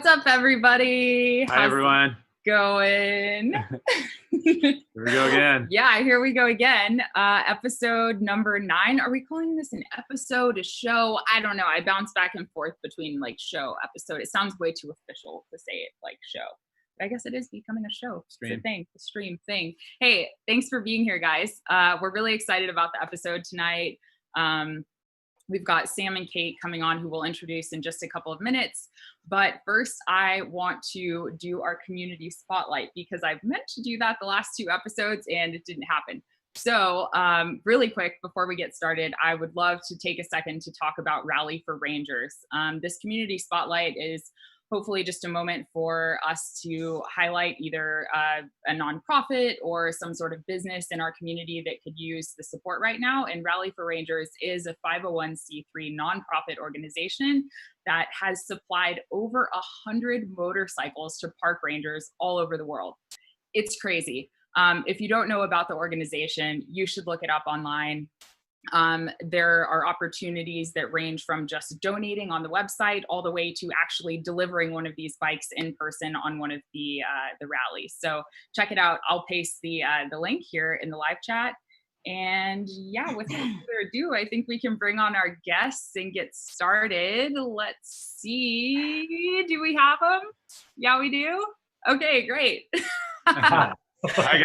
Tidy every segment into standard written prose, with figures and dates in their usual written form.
What's up, everybody? Hi, everyone. Going? Here we go again. Yeah, here we go again. Episode number 9. Are we calling this an episode, a show? I don't know. I bounce back and forth between like show, episode. It sounds way too official to say it like show. But I guess it is becoming a show. Stream. It's a thing, a stream thing. Hey, thanks for being here, guys. We're really excited about the episode tonight. We've got Sam and Kate coming on, who we'll introduce in just a couple of minutes. But first, I want to do our community spotlight because I've meant to do that the last 2 episodes and it didn't happen. So really quick, before we get started, I would love to take a second to talk about Rally for Rangers. This community spotlight is hopefully just a moment for us to highlight either a nonprofit or some sort of business in our community that could use the support right now. And Rally for Rangers is a 501c3 nonprofit organization that has supplied over 100 motorcycles to park rangers all over the world. It's crazy. If you don't know about the organization, you should look it up online. There are opportunities that range from just donating on the website all the way to actually delivering one of these bikes in person on one of the rallies. So check it out. I'll paste the link here in the live chat. And yeah, without further ado, I think we can bring on our guests and get started. Let's see. Do we have them? Yeah, we do. Okay, great. Hi,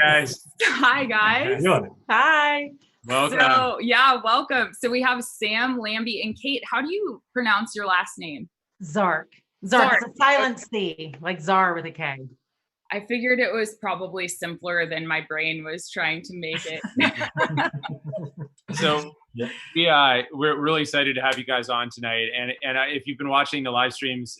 guys. Hi, guys. Hi. Welcome. So yeah, welcome. So we have Sam, Lambie, and Kate. How do you pronounce your last name? Zark. It's a silent C, like Czar with a K. I figured it was probably simpler than my brain was trying to make it. So we're really excited to have you guys on tonight. And if you've been watching the live streams,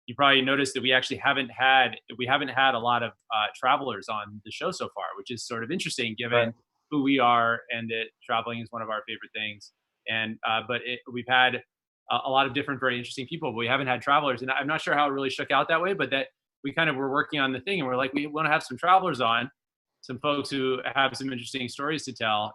you probably noticed that we actually haven't had a lot of travelers on the show so far, which is sort of interesting given who we are and that traveling is one of our favorite things. And we've had a lot of different, very interesting people, but we haven't had travelers. And I'm not sure how it really shook out that way, but that we kind of were working on the thing and we're like, we want to have some travelers on, some folks who have some interesting stories to tell.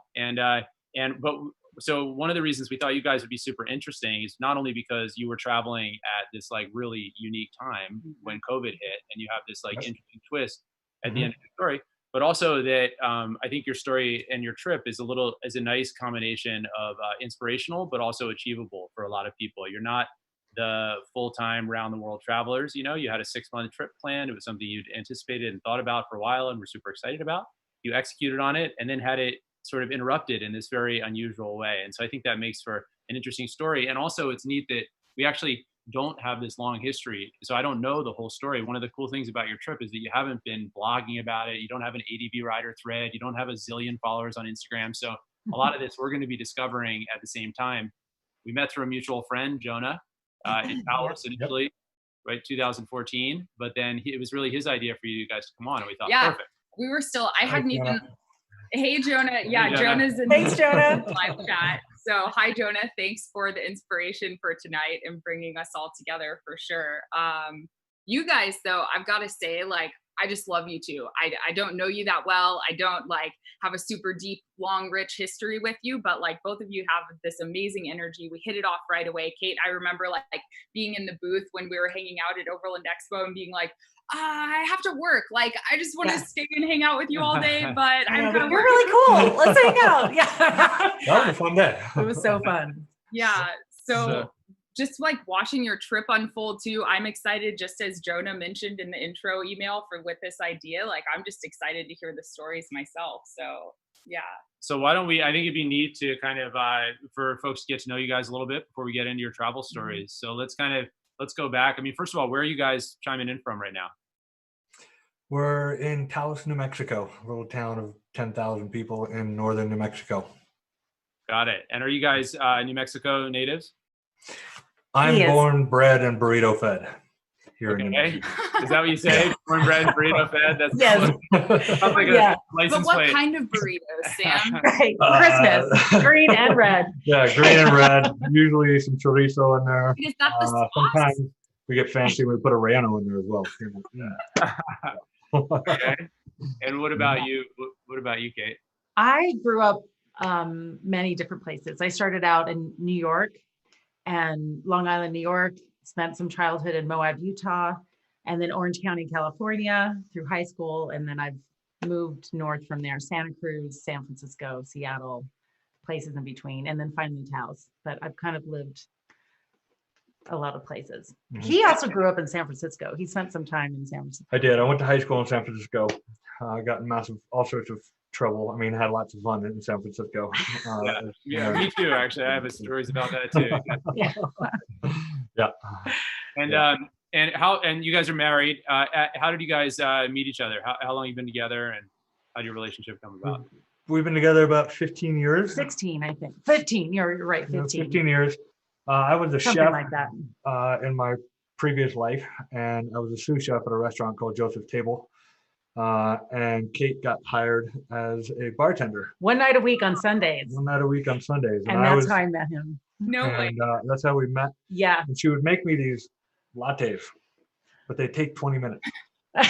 So one of the reasons we thought you guys would be super interesting is not only because you were traveling at this like really unique time when COVID hit and you have this like interesting twist at the end of the story, but also that I think your story and your trip is a nice combination of inspirational, but also achievable for a lot of people. You're not the full-time round-the-world travelers. You had a 6-month trip planned. It was something you'd anticipated and thought about for a while and were super excited about. You executed on it and then had it sort of interrupted in this very unusual way. And so I think that makes for an interesting story. And also it's neat that we actually don't have this long history. So I don't know the whole story. One of the cool things about your trip is that you haven't been blogging about it. You don't have an ADV rider thread. You don't have a zillion followers on Instagram. So a lot of this we're going to be discovering at the same time. We met through a mutual friend, Jonah, in Dallas initially, right, 2014. But then it was really his idea for you guys to come on. And we thought, perfect. We were still, I hadn't even, hey, Jonah. Yeah, hey, Jonah. Jonah's in Thanks, Jonah. live chat. So hi, Jonah. Thanks for the inspiration for tonight and bringing us all together for sure. You guys, though, I've got to say, like, I just love you two. I don't know you that well. I don't like have a super deep, long, rich history with you, but like both of you have this amazing energy. We hit it off right away. Kate, I remember like being in the booth when we were hanging out at Overland Expo and being like, I have to work. Like, I just want to stay and hang out with you all day, but I'm kind of You're really cool. Let's hang out. Yeah. That was a fun day. It was so fun. Yeah. So just like watching your trip unfold too, I'm excited, just as Jonah mentioned in the intro email with this idea, like I'm just excited to hear the stories myself. So yeah. So why don't I think it'd be neat to kind of, for folks to get to know you guys a little bit before we get into your travel stories. So let's go back. I mean, first of all, where are you guys chiming in from right now? We're in Taos, New Mexico, a little town of 10,000 people in northern New Mexico. Got it. And are you guys New Mexico natives? I'm born, bred, and burrito fed here in New Mexico. Is that what you say? Born, bred, burrito fed? That's Sounds like a license But what plate. kind of burritos, Sam? Right. Christmas. Green and red. Yeah, green and red. Usually some chorizo in there. Is that the sauce? Sometimes we get fancy and we put a Rano in there as well. Okay. And what about you? What about you, Kate? I grew up many different places. I started out in New York and Long Island, New York, spent some childhood in Moab, Utah, and then Orange County, California through high school. And then I've moved north from there, Santa Cruz, San Francisco, Seattle, places in between, and then finally Taos. But I've kind of lived a lot of places. He also grew up in San Francisco. He spent some time in San Francisco. I did. I went to high school in San Francisco. I got in all sorts of trouble. I mean, I had lots of fun in San Francisco. Yeah, me too. Actually, I have stories about that too. Yeah. Yeah. And you guys are married. How did you guys meet each other? How long have you been together, and how did your relationship come about? We've been together about 15 years. 16, I think. 15. You're right. 15. 15 years. I was a Something chef like that. in my previous life, and I was a sous chef at a restaurant called Joseph's Table. And Kate got hired as a bartender. One night a week on Sundays. One night a week on Sundays. And that's how I met him. No way. And that's how we met. Yeah. And she would make me these lattes, but they take 20 minutes. I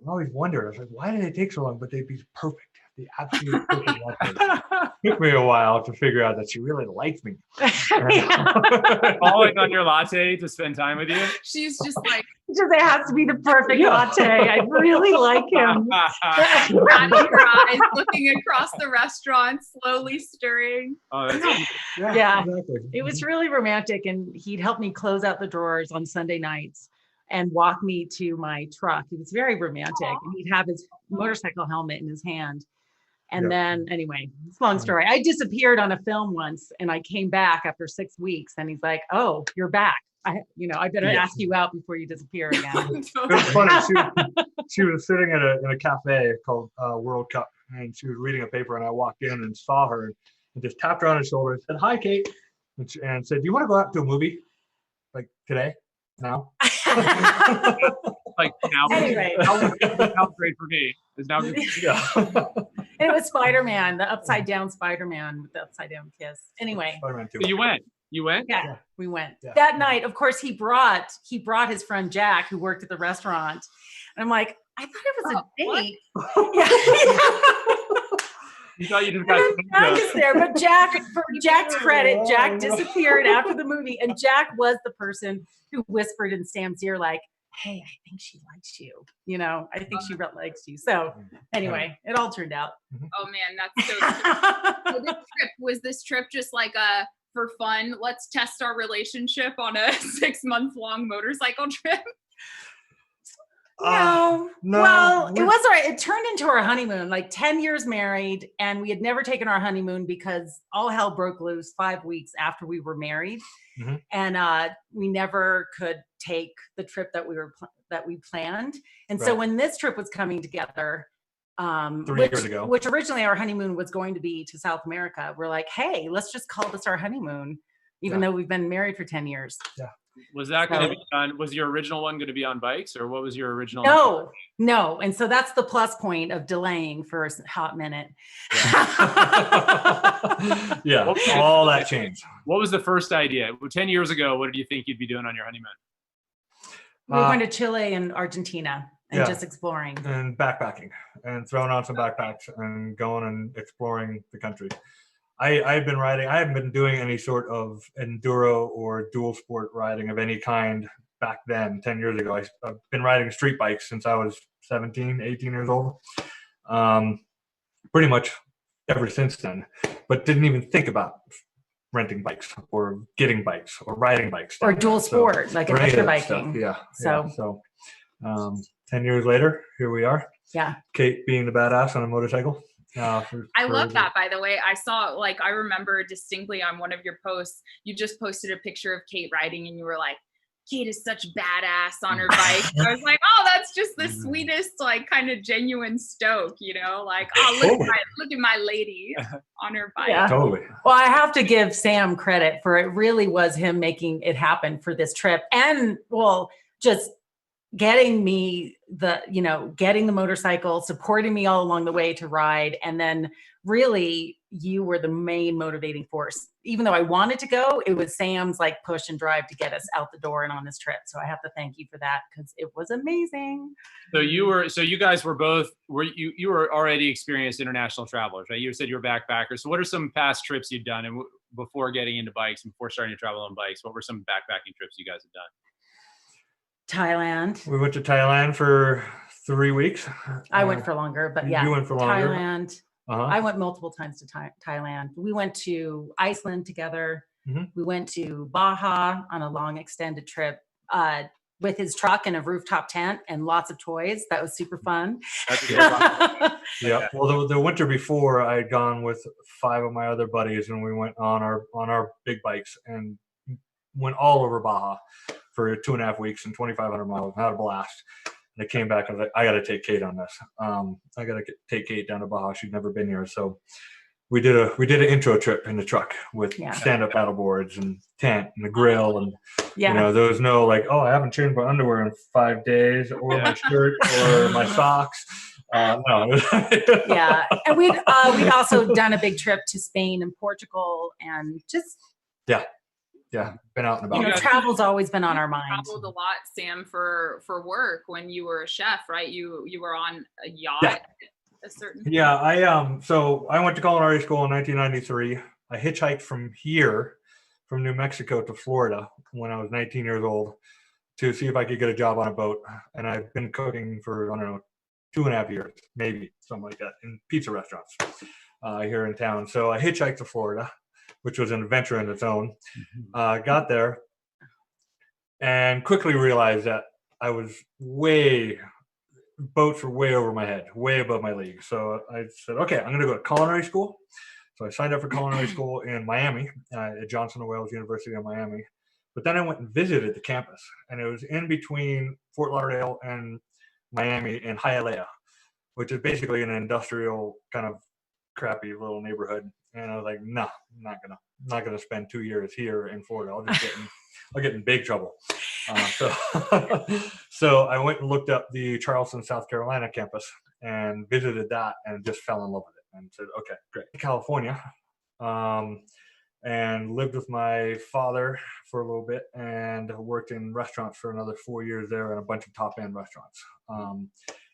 always wondered, I was like, why do they take so long? But they'd be perfect. The absolute perfect lattes. Took me a while to figure out that she really liked me. Always on your latte to spend time with you. She's just like, It has to be the perfect latte. I really like him. batting her eyes, looking across the restaurant, slowly stirring. Oh, that's Yeah. Exactly. It was really romantic, and he'd help me close out the drawers on Sunday nights and walk me to my truck. It was very romantic. And he'd have his motorcycle helmet in his hand. And then, anyway, it's a long story. I disappeared on a film once, and I came back after 6 weeks, and he's like, "Oh, you're back. I better ask you out before you disappear again." It was funny. She was sitting in a cafe called World Cup, and she was reading a paper, and I walked in and saw her and just tapped her on her shoulder and said, "Hi, Kate," and said, "Do you want to go out to a movie, like today, now?" like now. Anyway. Now great for me. Is now good. Yeah. And it was Spider-Man, the upside down Spider-Man with the upside down kiss. Anyway. Spider-Man 2. So you went. You went? Yeah, we went. Yeah. That night, of course, he brought his friend Jack, who worked at the restaurant. And I'm like, I thought it was a date. You thought you just And got then Jack is there, but Jack, for Jack's credit, Jack disappeared after the movie, and Jack was the person who whispered in Sam's ear, like, "Hey, I think she likes you. I think she really likes you." So anyway, it all turned out. Oh man, that's so was this trip just like for fun, let's test our relationship on a 6-month-long motorcycle trip? No. No, Well, it was all right. It turned into our honeymoon, like 10 years married, and we had never taken our honeymoon because all hell broke loose 5 weeks after we were married. Mhm. And we never could take the trip that we planned. And so Right. when this trip was coming together, 3 years ago. which originally our honeymoon was going to be to South America, we're like, hey, let's just call this our honeymoon, even though we've been married for 10 years. Yeah. Was that going to be on? Was your original one going to be on bikes, or what was your original? No. And so that's the plus point of delaying for a hot minute. Yeah, all that changed. What was the first idea? 10 years ago, what did you think you'd be doing on your honeymoon? We were going to Chile and Argentina and just exploring. And backpacking and throwing on some backpacks and going and exploring the country. I've been riding. I haven't been doing any sort of enduro or dual sport riding of any kind back then, 10 years ago. I've been riding street bikes since I was 17, 18 years old. Pretty much ever since then, but didn't even think about renting bikes or getting bikes or riding bikes. Or dual sport, like adventure biking. Yeah. So 10 years later, here we are. Yeah. Kate being the badass on a motorcycle. I love that, by the way. I remember distinctly on one of your posts, you just posted a picture of Kate riding and you were like, Kate is such badass on her bike. I was like, oh, that's just the sweetest, like kind of genuine stoke, like, oh, look at my lady on her bike. Yeah. Totally. Well, I have to give Sam credit for it really was him making it happen for this trip. And just getting me getting the motorcycle, supporting me all along the way to ride. And then really you were the main motivating force. Even though I wanted to go, it was Sam's like push and drive to get us out the door and on this trip. So I have to thank you for that because it was amazing. So you guys were both, you were already experienced international travelers, right? You said you were backpackers. So what are some past trips you've done? And before getting into bikes and before starting to travel on bikes, what were some backpacking trips you guys have done? Thailand. We went to Thailand for 3 weeks. I went for longer, but yeah. You went for longer. Thailand. Uh-huh. I went multiple times to Thailand. We went to Iceland together. We went to Baja on a long extended trip with his truck and a rooftop tent and lots of toys. That was super fun. That's a good one. Yeah. Well, the winter before, I had gone with 5 of my other buddies, and we went on our big bikes and went all over Baja for 2.5 weeks and 2,500 miles. Had a blast. And I came back and I was like, I got to take Kate on this. I got to take Kate down to Baja. She'd never been here, so we did an intro trip in the truck with stand-up paddle boards and tent and a grill, and you know, there was no like, oh, I haven't changed my underwear in 5 days, or my shirt, or my socks. No. Yeah, and we'd also done a big trip to Spain and Portugal, and just been out and about. You know, travel's always been on our mind. Traveled a lot, Sam, for work when you were a chef, right? You were on a yacht. Yeah. A certain so I went to culinary school in 1993. I hitchhiked from New Mexico to Florida when I was 19 years old to see if I could get a job on a boat. And I've been cooking for, I don't know, 2.5 years, maybe something like that, in pizza restaurants here in town. So I hitchhiked to Florida, which was an adventure in its own. Got there and quickly realized that boats were way over my head, way above my league. So I said, okay, I'm going to go to culinary school. So I signed up for culinary school in Miami, at Johnson & Wales University of Miami. But then I went and visited the campus, and it was in between Fort Lauderdale and Miami in Hialeah, which is basically an industrial kind of crappy little neighborhood. And I was like, no, I'm not gonna spend 2 years here in Florida. I'll get in big trouble. So I went and looked up the Charleston, South Carolina campus and visited that, and just fell in love with it and said, okay, great. California, and lived with my father for a little bit, and worked in restaurants for another 4 years there, in a bunch of top end restaurants, and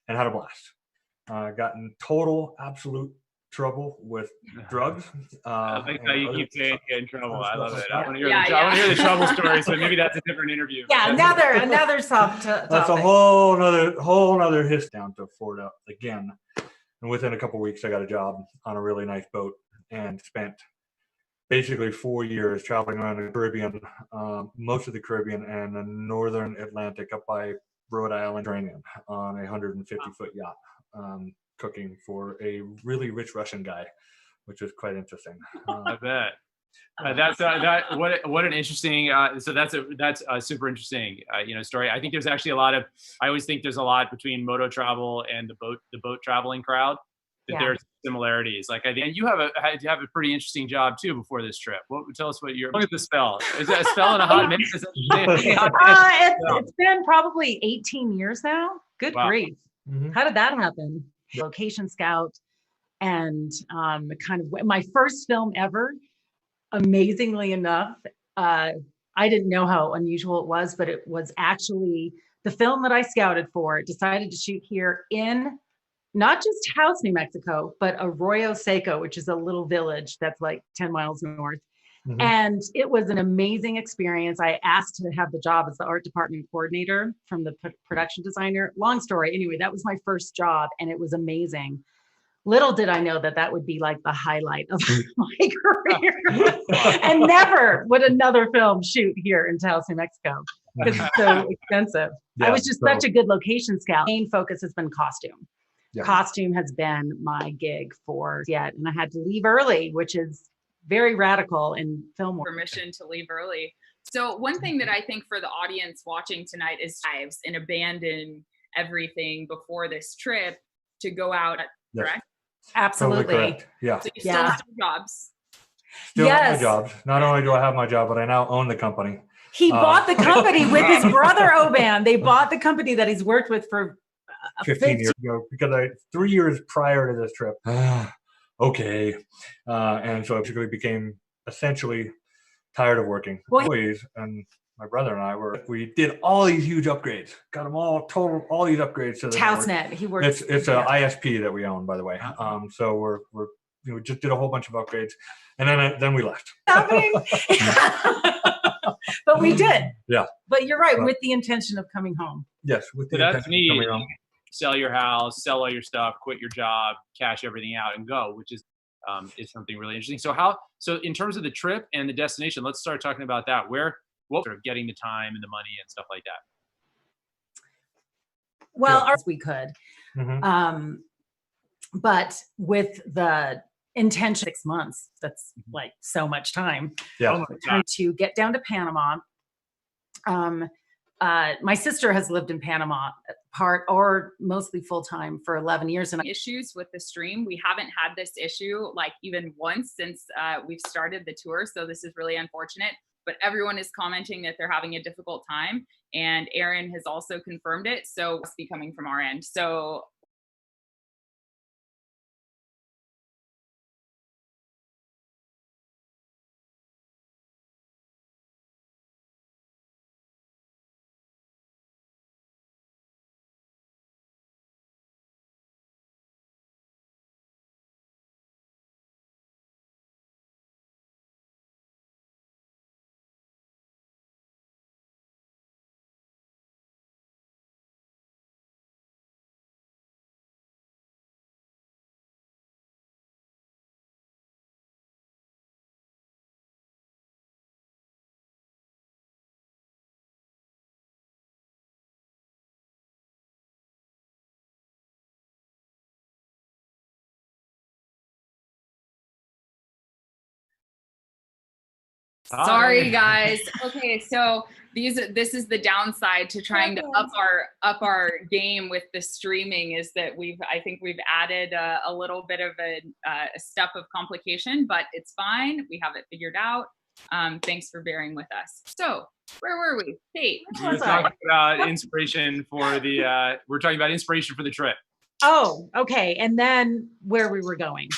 had a blast. Got in total, absolute trouble with drugs. I like how you keep saying get in trouble. I love it. I want to hear the trouble story. So maybe that's a different interview. Yeah, another topic. That's a whole nother history. Down to Florida again, and within a couple of weeks, I got a job on a really nice boat, and spent basically 4 years traveling around the Caribbean, most of the Caribbean and the northern Atlantic, up by Rhode Island, on a 150-foot yacht. Cooking for a really rich Russian guy, which was quite interesting. I bet. What an interesting. So that's a super interesting story. I think there's actually a lot of. I always think there's a lot between moto travel and the boat traveling crowd. There's similarities. Like I think you have a pretty interesting job too before this trip. Tell us what look at the spell. Is that a spell in a hot mix? It's been probably 18 years now. Good grief! How did that happen? Location scout, and kind of my first film ever. Amazingly enough, I didn't know how unusual it was, but it was actually the film that I scouted for. Decided to shoot here in not just Taos, New Mexico, but Arroyo Seco, which is a little village that's like 10 miles north. And it was an amazing experience. I asked to have the job as the art department coordinator from the production designer. Long story. Anyway, that was my first job, and it was amazing. Little did I know that would be like the highlight of my career. And never would another film shoot here in Taos, New Mexico, because it's so expensive. I was just such a good location scout. Main focus has been costume. Costume has been my gig and I had to leave early, which is very radical in film work. Permission to leave early. So one thing that I think for the audience watching tonight is lives and abandon everything before this trip to go out, correct? Absolutely. Totally correct. Yeah. So you still have jobs. Still have my jobs. Not only do I have my job, but I now own the company. He bought the company with his brother, Oban. They bought the company that he's worked with for 15 years ago, because 3 years prior to this trip. Okay. And so I basically became essentially tired of working. And my brother and I we did all these huge upgrades, got them all these upgrades to the TousNet. He works. It's an ISP that we own, by the way. So we're just did a whole bunch of upgrades, and then we left. Happening. But we did. Yeah. But you're right, with the intention of coming home. Yes, with the So that's intention of neat. coming home. Sell your house, sell all your stuff, quit your job, cash everything out, and go, which is something really interesting. So in terms of the trip and the destination, let's start talking about that. What sort of getting the time and the money and stuff like that? Well, we could. Mm-hmm. But with the intention 6 months, that's like so much time. Yeah. To get down to Panama. My sister has lived in Panama part or mostly full time for 11 years. And Issues with the stream. We haven't had this issue like even once since we've started the tour. So this is really unfortunate, but everyone is commenting that they're having a difficult time. And Aaron has also confirmed it. So it's be coming from our end. So sorry guys. Okay, so this is the downside to trying to up our game with the streaming is that I think we've added a little bit of a step of complication, but it's fine. We have it figured out. Thanks for bearing with us. So where were we? Kate. We're talking about inspiration for the trip. Oh, okay. And then where we were going.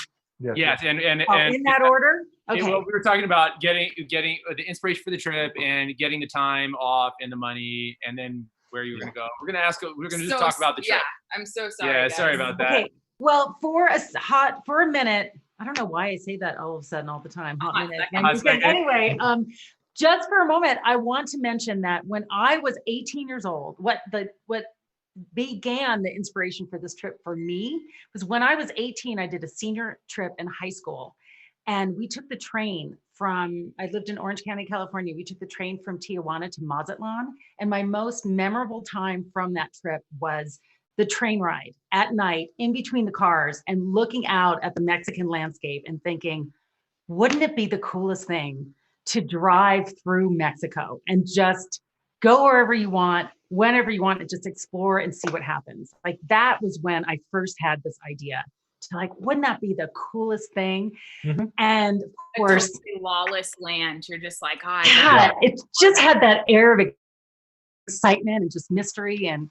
Yes, and in that order. Okay. Well, we were talking about getting the inspiration for the trip and getting the time off and the money, and then where you were going to go. We're going to just talk about the trip. Yeah, I'm so sorry. Yeah, guys. sorry about that. Okay. Well, for a minute, I don't know why I say that all of a sudden all the time. Hot minute. Anyway, just for a moment, I want to mention that when I was 18 years old, what began the inspiration for this trip for me was when I was 18, I did a senior trip in high school. And we took the train I lived in Orange County, California. We took the train from Tijuana to Mazatlan. And my most memorable time from that trip was the train ride at night in between the cars and looking out at the Mexican landscape and thinking, wouldn't it be the coolest thing to drive through Mexico and just go wherever you want, whenever you want, and just explore and see what happens. Like that was when I first had this idea. Wouldn't that be the coolest thing? Mm-hmm. And of course, lawless land. You're just like, it just had that air of excitement and just mystery. And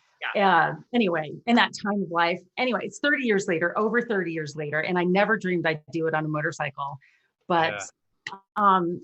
anyway, in that time of life, anyway, it's 30 years later, over 30 years later, and I never dreamed I'd do it on a motorcycle. But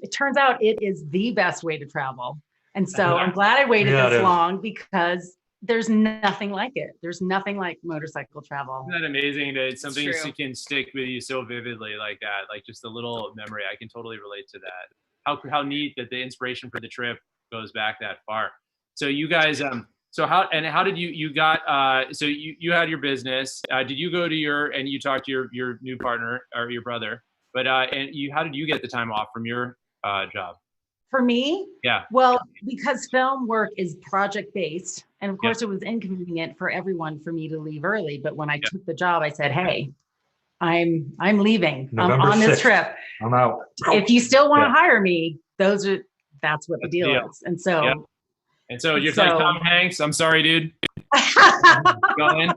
it turns out it is the best way to travel. And so I'm glad I waited this long because there's nothing like it. There's nothing like motorcycle travel. Isn't that amazing that something can stick with you so vividly like that? Like just a little memory. I can totally relate to that. How neat that the inspiration for the trip goes back that far. So you guys, how did you got, so you had your business. Did you go to and you talked to your new partner or your brother, but, how did you get the time off from your job? For me? Yeah. Well, because film work is project-based, and of course it was inconvenient for everyone for me to leave early. But when I took the job, I said, hey, I'm leaving. I'm on this trip. I'm out. If you still want to hire me, that's what the deal is. And so you're like Tom Hanks. I'm sorry, dude. Go in.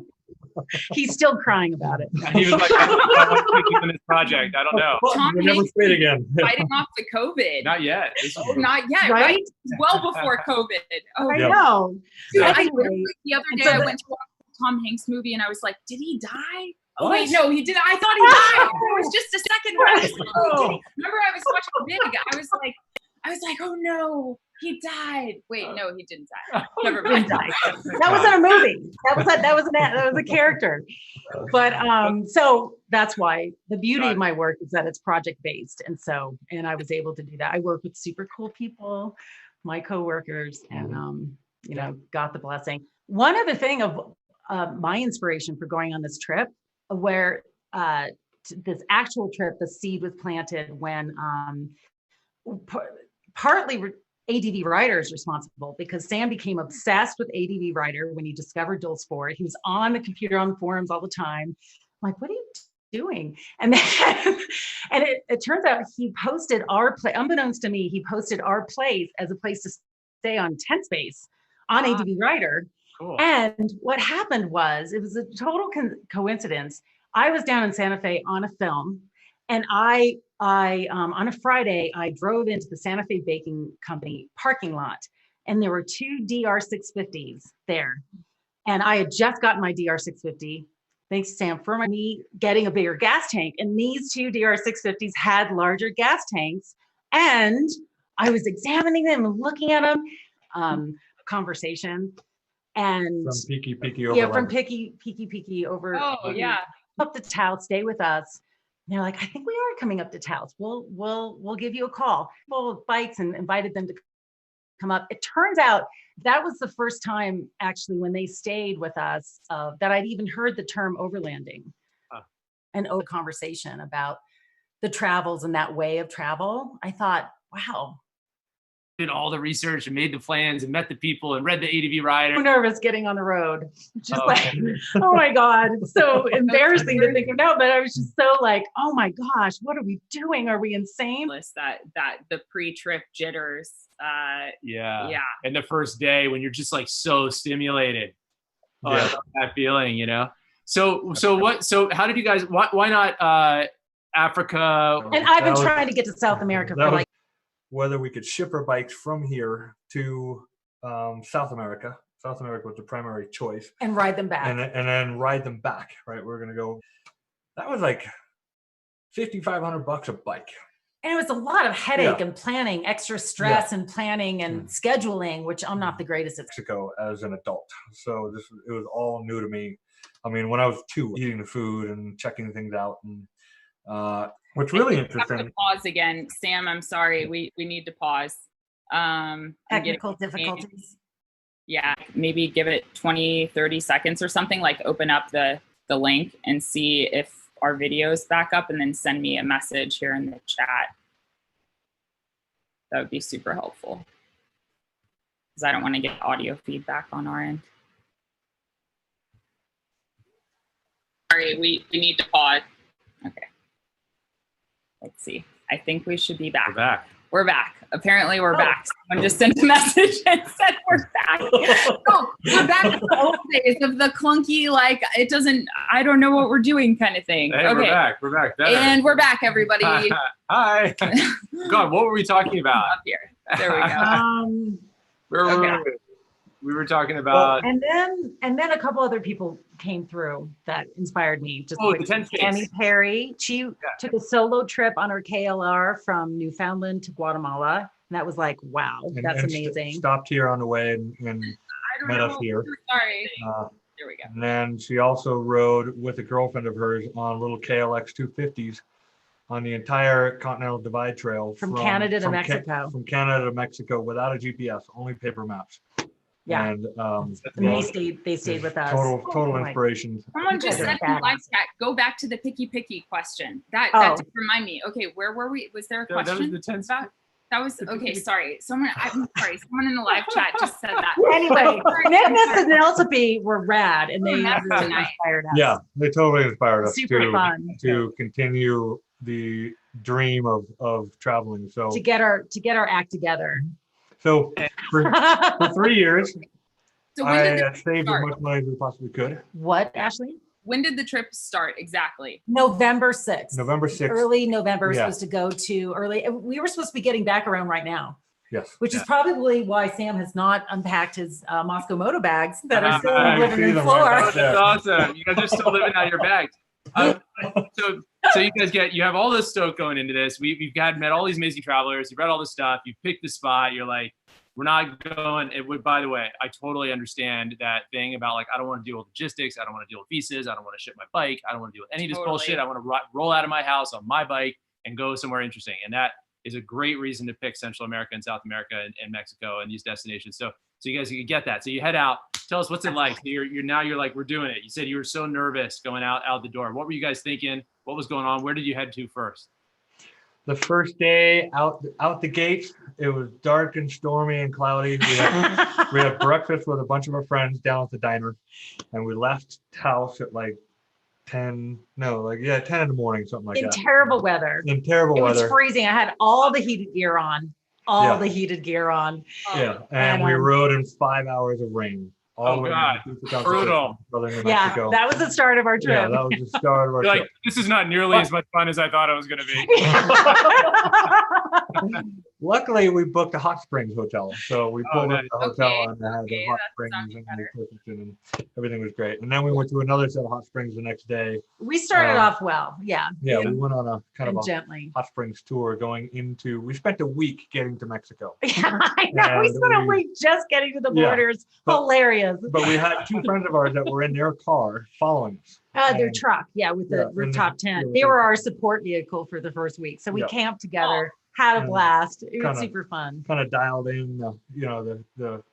He's still crying about it. He was like, I don't want to keep in this project. I don't know. Tom Hanks again. fighting off the COVID. Not yet. Not yet, right? Well before COVID. Oh, I know. Dude, the other day I went to watch a Tom Hanks movie and I was like, did he die? Oh, wait, no, he didn't. I thought he died. It was just a second where I was like, remember I was watching Big. I was like, oh no. He died. Wait, no, he didn't die. Never He didn't mind. die. That was in a movie. That was a character. But so that's why the beauty of my work is that it's project based, and I was able to do that. I work with super cool people, my coworkers, and got the blessing. One other thing of my inspiration for going on this trip, where this actual trip, the seed was planted when partly ADV Writer is responsible, because Sam became obsessed with ADV Writer when he discovered dual sport. He was on the computer, on the forums all the time. I'm like, what are you doing? And then, and it turns out he posted our place, unbeknownst to me, he posted our place as a place to stay on Tent Space on ADV Writer. Cool. And what happened was, it was a total coincidence. I was down in Santa Fe on a film, and I on a Friday, I drove into the Santa Fe Baking Company parking lot, and there were 2 DR650's there. And I had just gotten my DR650, thanks Sam, for me getting a bigger gas tank. And these 2 DR650's had larger gas tanks. And I was examining them and looking at them, a conversation. And From Peaky over. Yeah, from Peaky over. Oh, yeah. Up to Taos, stay with us. And they're like, I think we are coming up to Taos. We'll give you a call. Full of bikes, and invited them to come up. It turns out that was the first time actually when they stayed with us that I'd even heard the term overlanding. An old conversation about the travels and that way of travel. I thought, wow. Did all the research and made the plans and met the people and read the ADV Writer. I'm nervous getting on the road. Just oh my God, it's so embarrassing to think of now, but I was just so like, oh my gosh, what are we doing? Are we insane? That the pre-trip jitters. Yeah. And the first day when you're just like so stimulated. Oh, I love that feeling, So how did you guys, why not Africa? And I've been trying to get to South America for like, whether we could ship our bikes from here to South America. South America was the primary choice. And ride them back. And then ride them back, right? We're going to go. That was like $5,500 a bike. And it was a lot of headache and planning, extra stress and planning and scheduling, which I'm not the greatest at. Mexico as an adult. So it was all new to me. I mean, when I was 2, eating the food and checking things out, and what's really interesting. Have to pause again, Sam. I'm sorry. We need to pause. Technical difficulties. Yeah, maybe give it 20, 30 seconds or something. Like open up the link and see if our video's back up, and then send me a message here in the chat. That would be super helpful, because I don't want to get audio feedback on our end. Sorry, we need to pause. Okay. Let's see. I think we should be back. We're back. We're back. Apparently we're back. Someone just sent a message and said we're back. Oh, we're back to the old days of the clunky, like it doesn't, I don't know what we're doing kind of thing. Hey, okay. We're back. We're back. Better. And we're back, everybody. Hi. God, what were we talking about? Up here. There we go. Where were we? We were talking about. And then a couple other people came through that inspired me. Just the Tent Space. Tammy Perry. She took a solo trip on her KLR from Newfoundland to Guatemala. And that was like, wow, that's amazing. Stopped here on the way and met us here. Sorry. There we go. And then she also rode with a girlfriend of hers on little KLX 250's on the entire Continental Divide Trail. From Canada to Mexico. From Canada to Mexico without a GPS, only paper maps. Yeah, and they stayed with us. Total inspiration. Someone just said in live chat, go back to the picky did remind me. Okay, where were we? Was there a question? That was the 10 spot. That was okay. Sorry, someone in the live chat just said that. Anyway, Nicholas and Nelsape were rad, and they really inspired us. Yeah, they totally inspired us to continue the dream of traveling. So to get our act together. So for 3 years, so I saved as much money as we possibly could. What, Ashley? When did the trip start exactly? November 6th. November 6th. Early November. We're supposed to go to early. We were supposed to be getting back around right now. Yes. Which is probably why Sam has not unpacked his Moscow moto bags that are still living in the floor. That's awesome. You guys are still living out your bags. So you have all this stoke going into this. We've met all these amazing travelers. You've read all this stuff. You picked the spot. You're like, We're not going. It would. By the way, I totally understand that thing about like I don't want to deal with logistics. I don't want to deal with visas. I don't want to ship my bike. I don't want to deal with any of this bullshit. I want to roll out of my house on my bike and go somewhere interesting. And that is a great reason to pick Central America and South America and Mexico and these destinations. So you guys can get that. So you head out. Tell us what's it like. You're like we're doing it. You said you were so nervous going out the door. What were you guys thinking? What was going on? Where did you head to first? The first day out the gates, it was dark and stormy and cloudy. We had breakfast with a bunch of our friends down at the diner, and we left house at like 10 in the morning, something like that. In terrible weather. In terrible weather. It was freezing. I had all the heated gear on. The heated gear on. Yeah, and we rode in 5 hours of rain. Oh God, brutal. Yeah, that was the start of our trip. Yeah, that was the start of our trip. Like, this is not nearly as much fun as I thought it was going to be. Luckily, we booked a hot springs hotel. So we pulled into the hotel and had the hot springs and everything was great. And then we went to another set of hot springs the next day. We started off well. Yeah. Yeah, we went on a kind of a gently hot springs tour we spent a week getting to Mexico. Yeah, I know. We spent a week just getting to the borders. Hilarious. But we had two friends of ours that were in their car following us. Their truck, with the rooftop tent. They were our support vehicle for the first week. So we camped together, had a blast. It was super fun. Kind of dialed in, the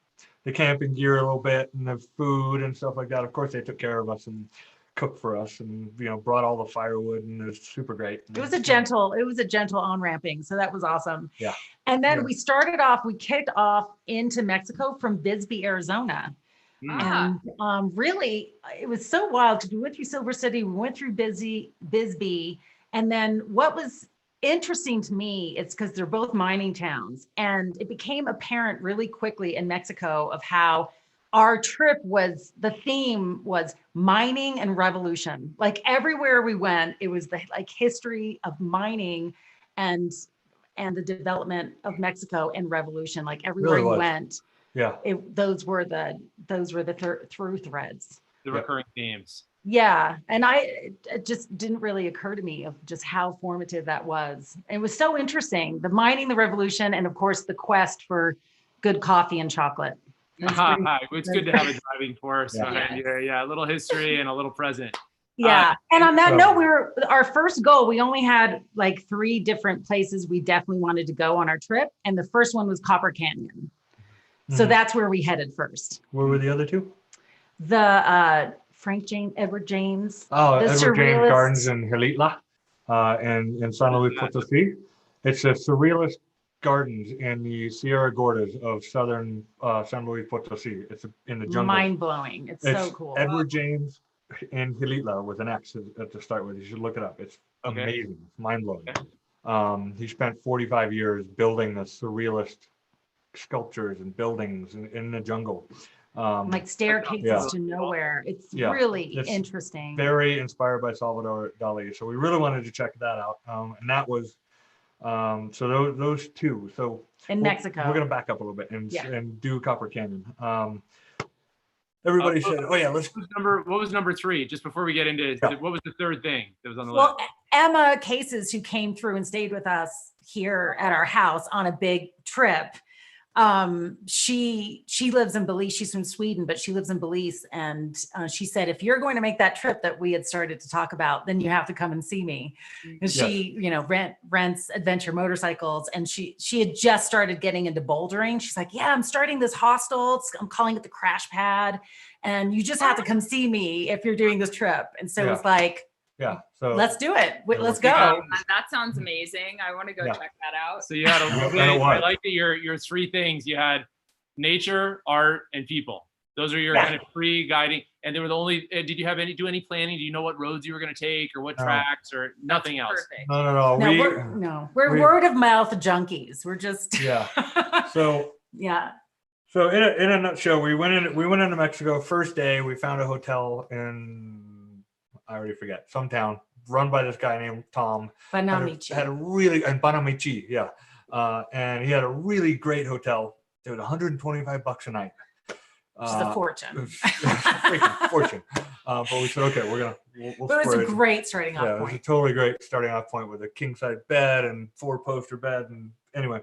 camping gear a little bit and the food and stuff like that. Of course, they took care of us and cooked for us and brought all the firewood, and it was super great. It was a gentle on-ramping, so that was awesome. Yeah. And then we kicked off into Mexico from Bisbee, Arizona. And really, it was so wild because we went through Silver City, we went through Bisbee, and then what was interesting to me, it's because they're both mining towns, and it became apparent really quickly in Mexico of how our trip the theme was mining and revolution. Like everywhere we went, it was the history of mining and the development of Mexico and revolution. Like everywhere we went. Yeah, those were the through threads. The recurring themes. Yeah, and it just didn't really occur to me of just how formative that was. It was so interesting, the mining, the revolution, and of course the quest for good coffee and chocolate. It's good to have a driving force. Yeah, a little history and a little present. Yeah, and on that note, our first goal. We only had like 3 different places we definitely wanted to go on our trip, and the first one was Copper Canyon. So that's where we headed first. Where were the other 2? The Edward James. Oh, Edward James Gardens in Gilitla, in San Luis Potosí. It's a surrealist gardens in the Sierra Gordas of southern San Luis Potosí. It's in the jungle. Mind blowing. It's so cool. Edward James in Gilitla with an X at the start with. You should look it up. It's amazing. It's mind blowing. He spent 45 years building the surrealist sculptures and buildings in the jungle, like staircases to nowhere. It's really interesting. Very inspired by Salvador Dali. So we really wanted to check that out, and that was so those 2. So in Mexico, we're going to back up a little bit and do Copper Canyon. Everybody said, "Oh yeah, let's." What was number 3? Just before we get into what was the third thing that was on the list? Well, Emma Cases, who came through and stayed with us here at our house on a big trip. She lives in Belize. She's from Sweden, but she lives in Belize. And she said, if you're going to make that trip that we had started to talk about, then you have to come and see me. And she, rents adventure motorcycles. And she had just started getting into bouldering. She's like, I'm starting this hostel. I'm calling it the Crash Pad. And you just have to come see me if you're doing this trip. And so it was like, so let's do it. Let's go. That sounds amazing. I want to go check that out. So you had I like that your 3 things. You had nature, art, and people. Those are your kind of free guiding. And they were the only. Did you do any planning? Do you know what roads you were going to take or what tracks or nothing else? Perfect. No. We're word of mouth junkies. We're just So So in a nutshell, we went into Mexico. First day, we found a hotel in. I already forget, some town run by this guy named Tom. Banamichi. And Banamichi, and he had a really great hotel. It was $125 a night. Which is a fortune. Freaking fortune. But we said, okay, we'll but it was a great starting off point. It was a totally great starting off point with a king size bed and 4-poster bed. And anyway,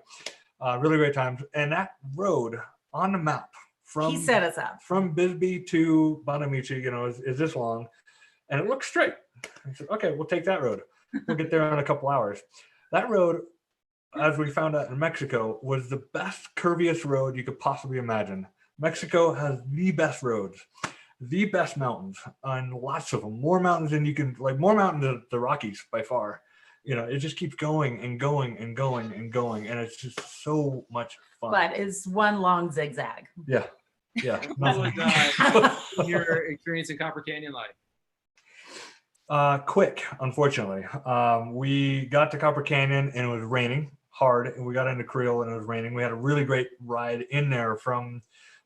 Really great times. And that road on the map He set us up. from Bisbee to Bonamici, is this long, and it looks straight. I said, okay, we'll take that road. We'll get there in a couple hours. That road, as we found out in Mexico, was the best, curviest road you could possibly imagine. Mexico has the best roads, the best mountains, and lots of them. More mountains than you can, more mountains than the Rockies by far. It just keeps going and going and going and going, and it's just so much fun. But it's one long zigzag. Yeah. What was your experience in Copper Canyon like? Quick, unfortunately. We got to Copper Canyon and it was raining hard, and we got into Creel and it was raining. We had a really great ride in there from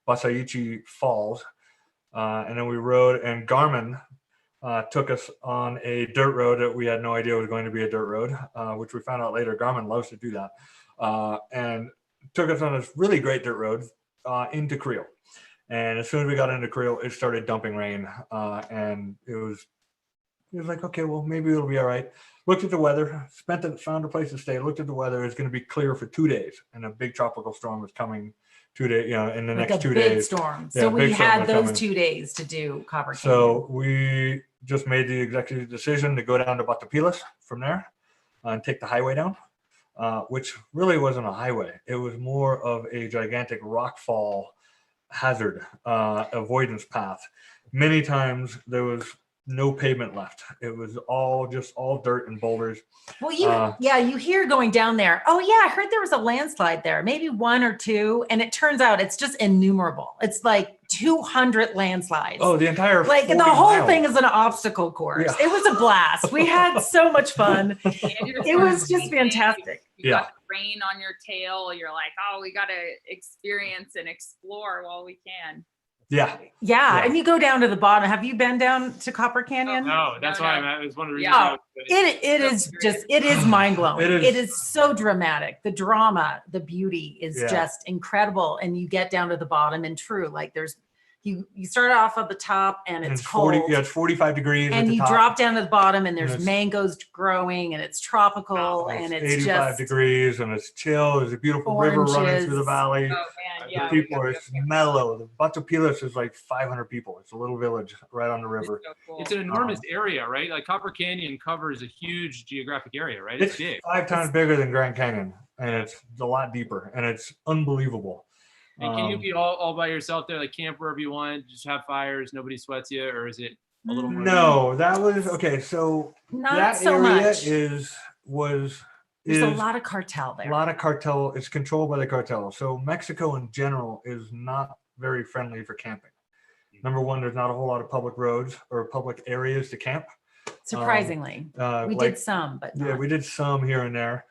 Basaichi Falls, and then we rode, and Garmin took us on a dirt road that we had no idea was going to be a dirt road, which we found out later. Garmin loves to do that, and took us on this really great dirt road into Creel. And as soon as we got into Creel, it started dumping rain, and it was like, okay, well, maybe it'll be all right. Looked at the weather, found a place to stay, looked at the weather. It's going to be clear for 2 days, and a big tropical storm was coming 2 days, in the next 2 days. Storm. Yeah, So we had those coming. 2 days to do Copper Canyon. So we just made the executive decision to go down to Batopilas from there and take the highway down, which really wasn't a highway. It was more of a gigantic rockfall hazard avoidance path. Many times there was no pavement left. It was all dirt and boulders. Well, you hear going down there. Oh yeah, I heard there was a landslide there, maybe 1 or 2, and it turns out it's just innumerable. It's like 200 landslides. Oh, the entire the whole thing is an obstacle course. Yeah. It was a blast. We had so much fun. It was just fantastic. You got rain on your tail. You're like, oh, we got to experience and explore while we can. Yeah, and you go down to the bottom. Have you been down to Copper Canyon? No, that's why I'm at. It's one of the reasons. Yeah. It is mind blowing. It is so dramatic. The drama, the beauty is just incredible. And you get down to the bottom, and you start off at the top, and it's cold. It's 45 degrees. And you drop down to the bottom, and there's mangoes growing, and it's tropical, and it's 85 degrees, and it's chill. There's a beautiful river running through the valley. Oh man, yeah. The people are mellow. The Batopilas is like 500 people. It's a little village right on the river. So cool. It's an enormous area, right? Like Copper Canyon covers a huge geographic area, right? It's big. 5 times bigger than Grand Canyon, and it's a lot deeper, and it's unbelievable. And can you be all by yourself there, like camp wherever you want, just have fires, nobody sweats you, or is it a little more? No, that was okay. So Not that so area much. There's a lot of cartel there. A lot of cartel. It's controlled by the cartel. So Mexico in general is not very friendly for camping. Number one, there's not a whole lot of public roads or public areas to camp. Surprisingly, we did some, but not. Yeah, we did some here and there.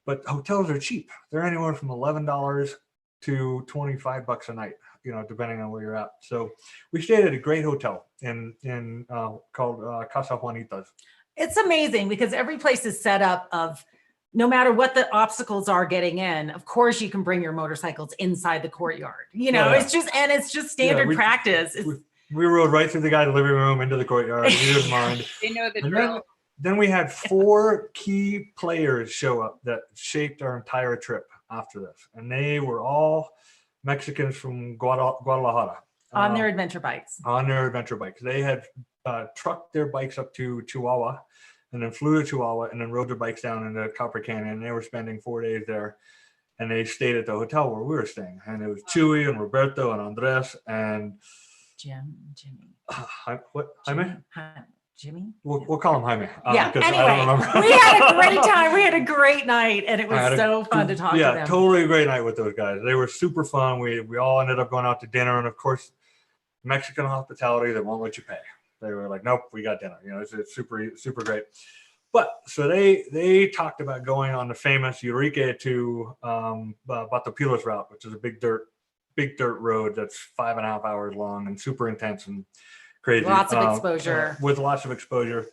But hotels are cheap. They're anywhere from $11 to $25 a night, depending on where you're at. So we stayed at a great hotel called Casa Juanita's. It's amazing because every place is set up of no matter what the obstacles are getting in, of course you can bring your motorcycles inside the courtyard. It's just standard practice. We rode right through the guy's living room into the courtyard. We didn't mind. They know the drill. Then we had 4 key players show up that shaped our entire trip after this. And they were all Mexicans from Guadalajara. On their adventure bikes. They had trucked their bikes up to Chihuahua and then flew to Chihuahua and then rode their bikes down into Copper Canyon. And they were spending 4 days there. And they stayed at the hotel where we were staying. And it was Chewy and Roberto and Andres and Jimmy. Jaime? Jimmy? We'll call him Jaime. Yeah. Anyway, I don't remember. We had a great time. We had a great night, and it was so fun to talk to them. Yeah, totally a great night with those guys. They were super fun. We all ended up going out to dinner, and of course, Mexican hospitality, they won't let you pay. They were like, nope, we got dinner. It's super great. But so they talked about going on the famous Urique to Batopilas route, which is a big dirt road that's 5.5 hours long and super intense and crazy. Lots of exposure. With lots of exposure,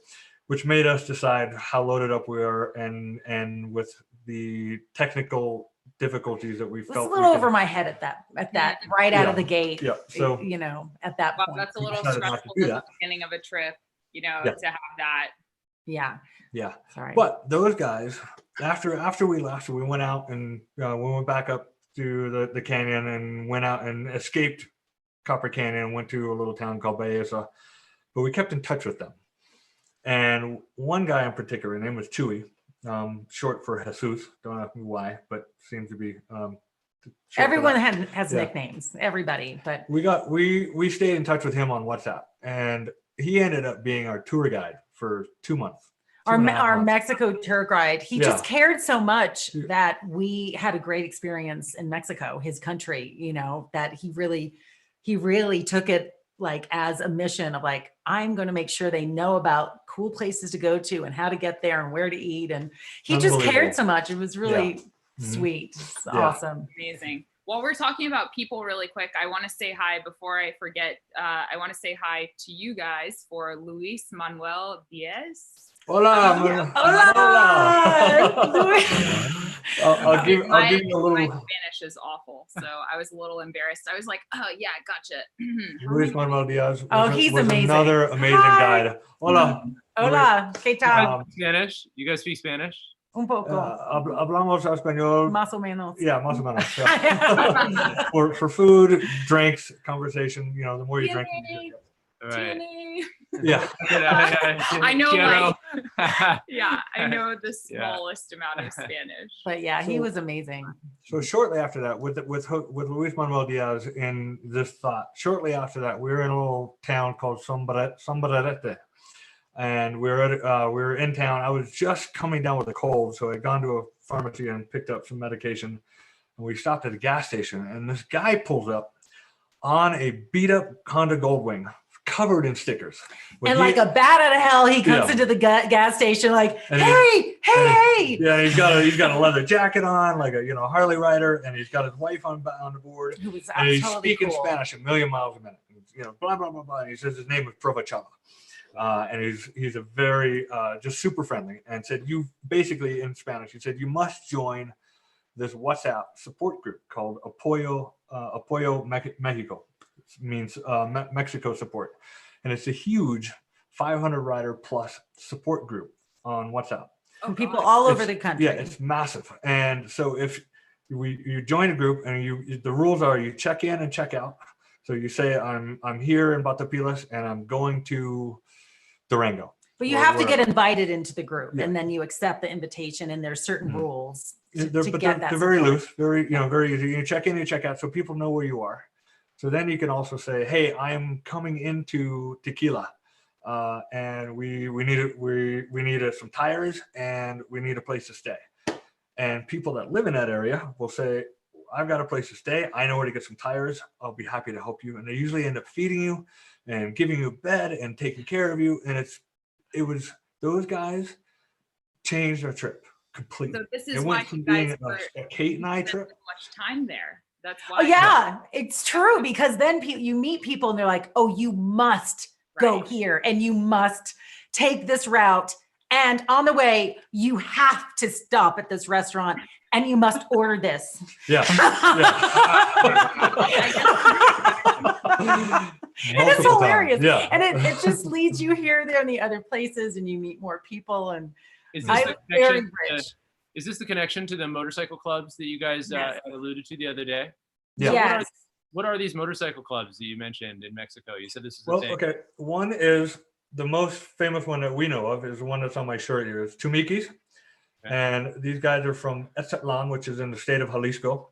which made us decide how loaded up we are and with the technical difficulties that we felt. It was a little over my head at that right out of the gate. Yeah. So at that point. That's a little stressful at the beginning of a trip, to have that. Yeah. Yeah. Sorry. But those guys after we left, we went out and we went back up to the canyon and went out and escaped Copper Canyon and went to a little town called Baeza. But we kept in touch with them. And one guy in particular, his name was Chewy, short for Jesus. Don't know why, but seems to be. Everyone has nicknames. Everybody, but we stayed in touch with him on WhatsApp, and he ended up being our tour guide for 2 months. Our Mexico tour guide. He just cared so much that we had a great experience in Mexico, his country. You know, that he really took it like as a mission of like, I'm going to make sure they know about cool places to go to and how to get there and where to eat. And he just cared so much. It was really sweet. It's awesome. Amazing. While we're talking about people really quick, I want to say hi before I forget. I want to say hi to you guys for Luis Manuel Diaz. Hola. Hola. I'll give you a little. My Spanish is awful, so I was a little embarrassed. I was like, "Oh yeah, gotcha." Luis Manuel Diaz. He's amazing. Another amazing guide. Hola. Hola. ¿Qué tal? Spanish? You guys speak Spanish? Un poco. Hablamos español. Más o menos. Yeah, más o menos. Yeah. for food, drinks, conversation. You know, the more you drink. Right. Yeah. I know, I know the smallest amount of Spanish. But he was amazing. So shortly after that, with Luis Manuel Diaz in this thought, shortly after that, we were in a little town called Sombrerete. And we were in town. I was just coming down with a cold, so I'd gone to a pharmacy and picked up some medication. And we stopped at a gas station, and this guy pulls up on a beat up Honda Goldwing, covered in stickers. And like a bat out of hell, he comes into the gas station like, hey. Yeah, he's got a leather jacket on, like a Harley rider, and he's got his wife on the board. And he's speaking Spanish a million miles a minute. Blah blah blah blah. And he says his name is Provechava. And he's a very just super friendly, and said, you basically in Spanish, he said, you must join this WhatsApp support group called Apoyo Mexico. Means Mexico support, and it's a huge 500 rider plus support group on WhatsApp. From people all over the country. Yeah, it's massive. And so if you join a group, and the rules are you check in and check out. So you say I'm here in Batapilas and I'm going to Durango. But you have to get invited into the group, and then you accept the invitation, and there's certain rules to get that. They're very loose, very easy. You check in, you check out, so people know where you are. So then you can also say, hey, I am coming into Tequila, and we need some tires, and we need a place to stay. And people that live in that area will say, I've got a place to stay. I know where to get some tires. I'll be happy to help you. And they usually end up feeding you and giving you a bed and taking care of you. And it was those guys changed our trip completely. So this is why you guys were a Kate and I trip. So much time there. That's why. Oh yeah, it's true, because then you meet people and they're like, oh, you must go here and you must take this route. And on the way, you have to stop at this restaurant and you must order this. Yeah. And it's hilarious. Yeah. And it just leads you here, there, and the other places, and you meet more people. And Is this the connection to the motorcycle clubs that you guys alluded to the other day? Yeah. Yes. What are these motorcycle clubs that you mentioned in Mexico? You said this is okay. One is the most famous one that we know of is the one that's on my shirt here. It's Tumikis. Okay. And these guys are from Ezatlan, which is in the state of Jalisco,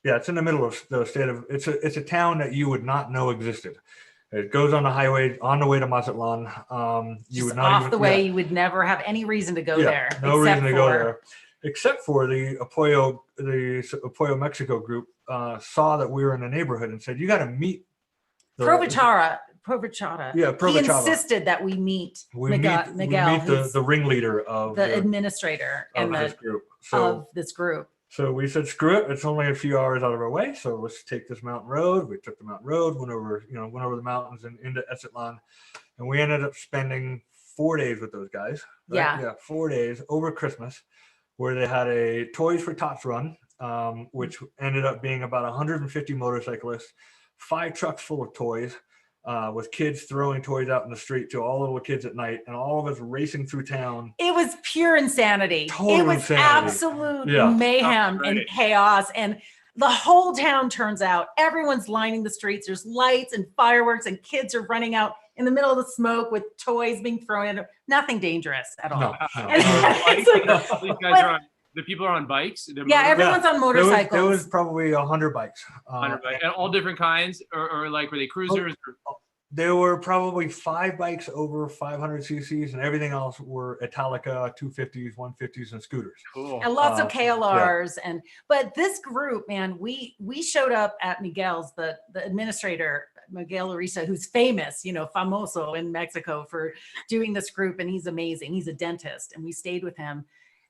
it's in the middle of the state of, it's a town that you would not know existed. It goes on the highway on the way to Mazatlan. You would not you would never have any reason to go there. No reason to go there, except for the Apoyo Mexico group saw that we were in the neighborhood and said, you got to meet Provechava. Yeah, Provechava. He insisted that we meet Miguel. We meet the ringleader of the administrator of this group. Of this group. So we said, screw it. It's only a few hours out of our way. So let's take this mountain road. We took the mountain road, went over the mountains and into Ezatlan. And we ended up spending 4 days with those guys. Right? Yeah. 4 days over Christmas, where they had a Toys for Tots run, which ended up being about 150 motorcyclists, 5 trucks full of toys, with kids throwing toys out in the street to all the little kids at night, and all of us racing through town. It was pure insanity. Total it was insanity. absolute mayhem and chaos. And the whole town turns out. Everyone's lining the streets. There's lights and fireworks, and kids are running out in the middle of the smoke with toys being thrown in. Nothing dangerous at all. No. The people are on bikes. Yeah, everyone's on motorcycles. There was probably 100 bikes. 100 bikes, and all different kinds, or like were they cruisers? There were probably 5 bikes over 500 cc's, and everything else were Italica 250s, 150s, and scooters. Cool. And lots of KLRs. But this group, man, we showed up at Miguel's, the administrator, Miguel Larissa, who's famous, famoso in Mexico for doing this group, and he's amazing. He's a dentist, and we stayed with him.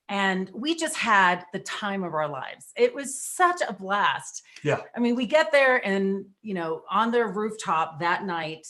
And we just had the time of our lives. It was such a blast. Yeah. I mean, we get there and, on their rooftop that night,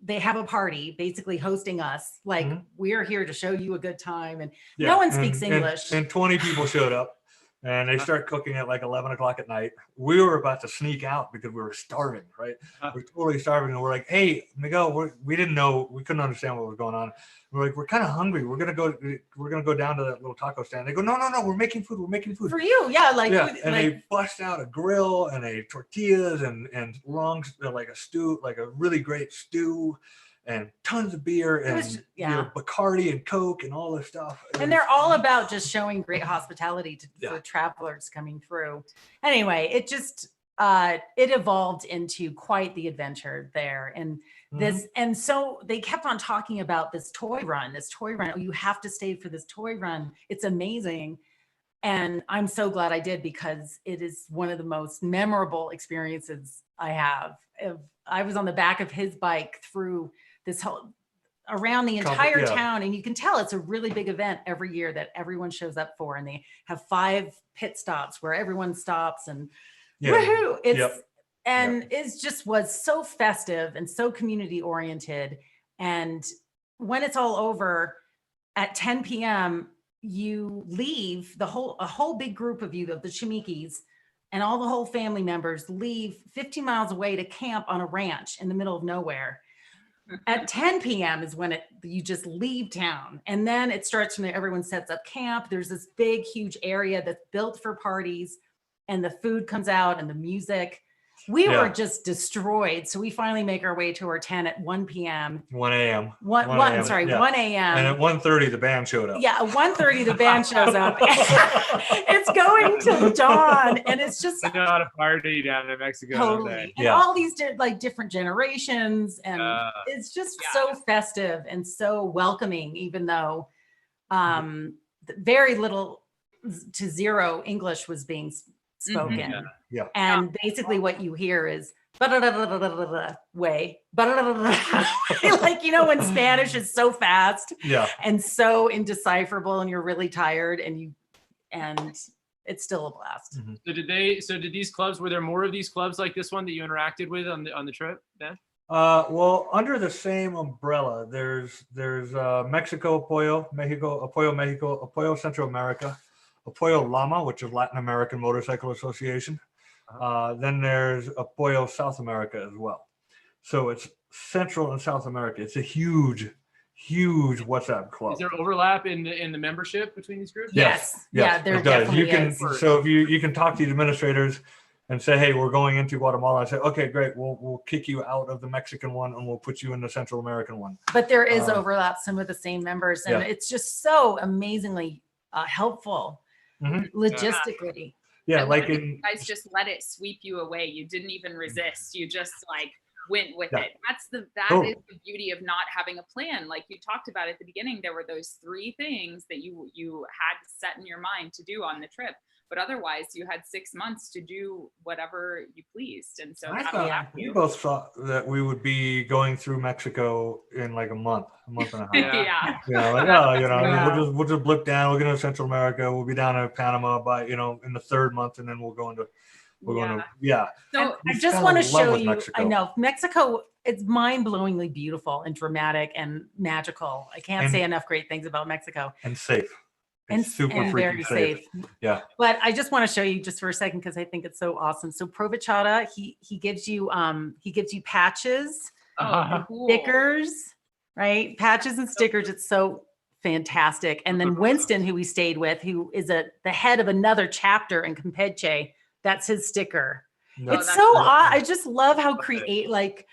they have a party basically hosting us. Like, we're here to show you a good time. And no one speaks English. And 20 people showed up, and they start cooking at like 11 o'clock at night. We were about to sneak out because we were starving, right? We're totally starving. And we're like, hey, Miguel, we didn't know, we couldn't understand what was going on. We're like, we're kind of hungry. We're gonna go down to that little taco stand. They go, no, we're making food. We're making food for you. Yeah, and they bust out a grill and a tortillas and like a stew, like a really great stew, and tons of beer and Bacardi and Coke and all this stuff. And they're all about just showing great hospitality for travelers coming through. Anyway, it just it evolved into quite the adventure there. And and so they kept on talking about this toy run. Oh, you have to stay for this toy run. It's amazing. And I'm so glad I did, because it is one of the most memorable experiences I have. I was on the back of his bike through this around the entire town, and you can tell it's a really big event every year that everyone shows up for, and they have 5 pit stops where everyone stops, and woohoo! It just was so festive and so community oriented. And when it's all over at 10 p.m., you leave a whole big group of you, of the Chimikis, and all the whole family members leave 15 miles away to camp on a ranch in the middle of nowhere. At 10 p.m. is when you just leave town. And then it starts from there. Everyone sets up camp. There's this big, huge area that's built for parties, and the food comes out and the music. We were just destroyed. So we finally make our way to our tent at 1 p.m. 1 a.m. 1 a.m. And at 1:30, the band showed up. Yeah, at 1:30, the band shows up. It's going till dawn. And it's just... They know how to party down in Mexico. Totally. And all these different generations. And it's just so festive and so welcoming, even though very little to zero English was being spoken. And basically what you hear is way, like, when Spanish is so fast and so indecipherable, and you're really tired, and it's still a blast. So did these clubs, were there more of these clubs like this one that you interacted with on the trip then? Well, under the same umbrella, there's Mexico, Apoyo, Mexico, Apoyo Central America, Apoyo Lama, which is Latin American Motorcycle Association. Then there's Apoyo South America as well. So it's Central and South America. It's a huge WhatsApp club. Is there overlap in the membership between these groups? Yes. Yeah, there definitely is. So if you can talk to the administrators and say, hey, we're going into Guatemala, and say, okay, great, we'll kick you out of the Mexican one and we'll put you in the Central American one. But there is overlap, some of the same members, and it's just so amazingly helpful logistically. Yeah, like you guys just let it sweep you away. You didn't even resist. You just went with it. That is the beauty of not having a plan. Like you talked about at the beginning, there were those 3 things that you had set in your mind to do on the trip. But otherwise, you had 6 months to do whatever you pleased. And so we both thought that we would be going through Mexico in like a month and a half. We'll just blip down. We'll get into Central America. We'll be down in Panama by, in the 3rd month, and then we'll go into. So I just want to show you. Mexico. I know Mexico. It's mind-blowingly beautiful and dramatic and magical. I can't say enough great things about Mexico. And safe. And super freaking very safe. Yeah. But I just want to show you just for a second, because I think it's so awesome. So Provechada, he gives you patches Oh, cool. Stickers, right? Patches and stickers. It's so fantastic. And then Winston, who we stayed with, who is the head of another chapter in Campeche, that's his sticker. No, It's that's so really odd. I just love how like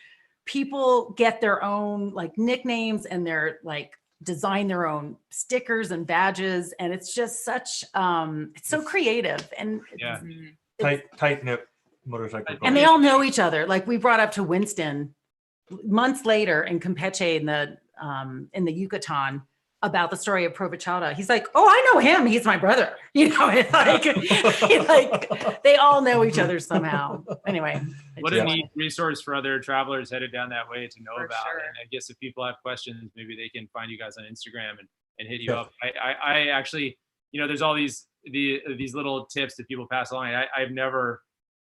people get their own like nicknames and they're like design their own stickers and badges, and it's just such it's so creative and Yeah. tight knit motorcycle. and they all know each other. Like we brought up to Winston months later in Campeche in the Yucatan about the story of Provechada. He's like, oh, I know him. He's my brother. You know, like they all know each other somehow. Anyway. What a neat resource for other travelers headed down that way to know For about. sure. And I guess if people have questions, maybe they can find you guys on Instagram and hit you up. I actually, you know, there's all these little tips that people pass along. I've never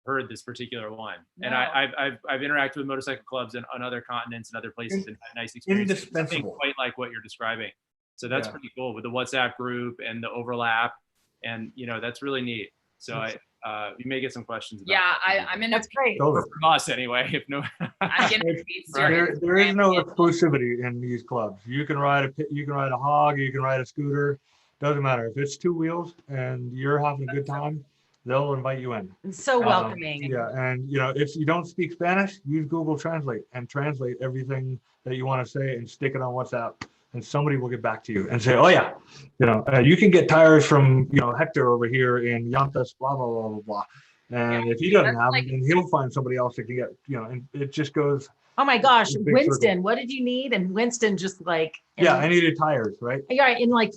heard this particular one. No. And I've interacted with motorcycle clubs on other continents and other places and had nice experiences. Indispensable. Quite like what you're describing. So that's pretty cool with the WhatsApp group and the overlap, and you know that's really neat. So you may get some questions. About I'm in. That's great. from us anyway. If no, I'm gonna be serious. There is no exclusivity in these clubs. You can ride a hog, you can ride a scooter. Doesn't matter if it's two wheels and you're having a good time. They'll invite you in. It's so welcoming. Yeah, and you know if you don't speak Spanish, use Google Translate and translate everything that you want to say and stick it on WhatsApp. And somebody will get back to you and say, oh yeah, you know, you can get tires from, you know, Hector over here in Llantas, blah, blah, blah, blah, blah. And if he doesn't have them, then he'll find somebody else that can get, you know, and it just goes. Oh my gosh, Winston, circle. what did you need? And Winston just like, I needed tires, right? Yeah, in like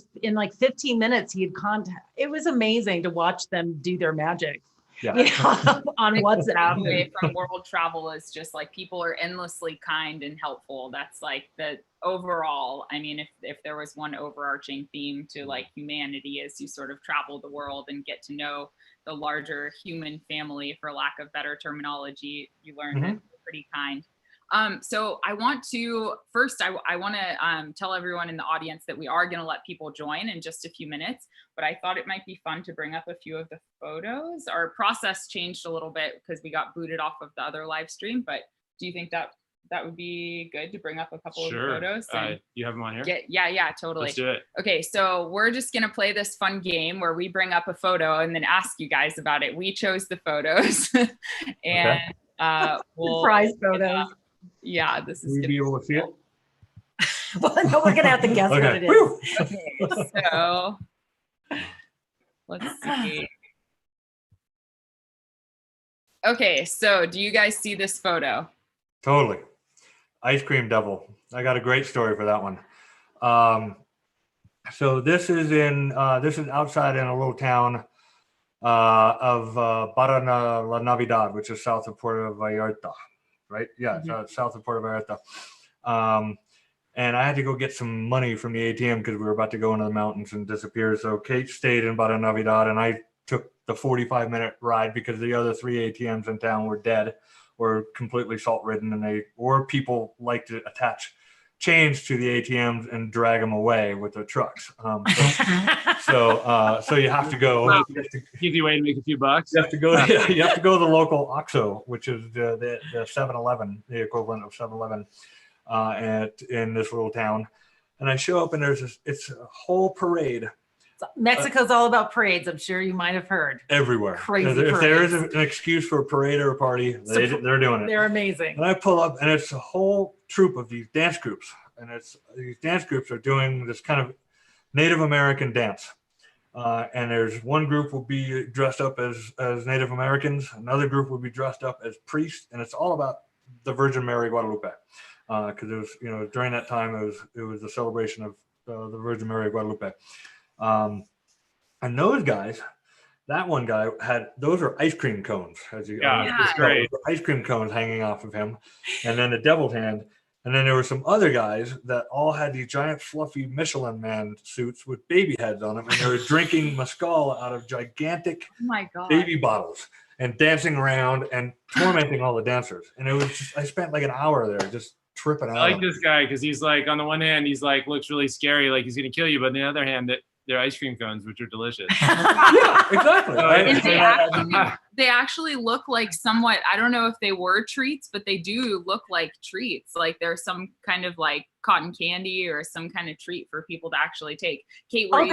15 minutes, he had contact. It was amazing to watch them do their magic. Yeah. You know, on WhatsApp. Takeaway from world travel is just like people are endlessly kind and helpful. That's like the overall. I mean, if there was one overarching theme to like humanity, as you sort of travel the world and get to know the larger human family, for lack of better terminology, you learn that they're pretty kind. So I want to first, I want to tell everyone in the audience that we are going to let people join in just a few minutes, but I thought it might be fun to bring up a few of the photos. Our process changed a little bit because we got booted off of the other live stream, but do you think that would be good to bring up a couple of the photos? You have them on here? Yeah, totally. Let's do it. Okay, so we're just going to play this fun game where we bring up a photo and then ask you guys about it. We chose the photos and we'll surprise photos. Yeah, this is. Will you be able to see it? Well, no, we're gonna have to guess what it is. Okay, so let's see. Okay, so do you guys see this photo? Totally. Ice cream devil. I got a great story for that one. So this is outside in a little town of Barana La Navidad, which is south of Puerto Vallarta. Right? Yeah, south of Puerto Vallarta. And I had to go get some money from the ATM because we were about to go into the mountains and disappear. So Kate stayed in Barra Navidad and I took the 45-minute ride because the other 3 ATMs in town were dead or completely salt ridden, or people like to attach chains to the ATMs and drag them away with their trucks. So you have to go. Wow. Easy way to make a few bucks. You have to go. You have to go to the local OXXO, which is the 7-Eleven, the equivalent of 7-Eleven, in this little town. And I show up, and it's a whole parade. Mexico's all about parades. I'm sure you might have heard. Everywhere. Crazy If there is parades. an excuse for a parade or a party, they're doing it. They're amazing. And I pull up, and it's a whole troop of these dance groups. And these dance groups are doing this kind of Native American dance. And there's one group will be dressed up as Native Americans. Another group will be dressed up as priests. And it's all about the Virgin Mary Guadalupe. Because it was, during that time, it was the celebration of the Virgin Mary Guadalupe. And those guys, that one guy those are ice cream cones. That's great. Ice cream cones hanging off of him. And then the devil's hand. And then there were some other guys that all had these giant fluffy Michelin Man suits with baby heads on them. And they were drinking mezcal out of gigantic baby bottles and dancing around and tormenting all the dancers. And it was just, I spent like an hour there just tripping out. I like this guy because he's like, on the one hand, he's like, looks really scary, like he's going to kill you. But on the other hand, their ice cream cones, which are delicious. Yeah, exactly. And they actually look like somewhat, I don't know if they were treats, but they do look like treats. Like there's some kind of like cotton candy or some kind of treat for people to actually take. Kate, Oh,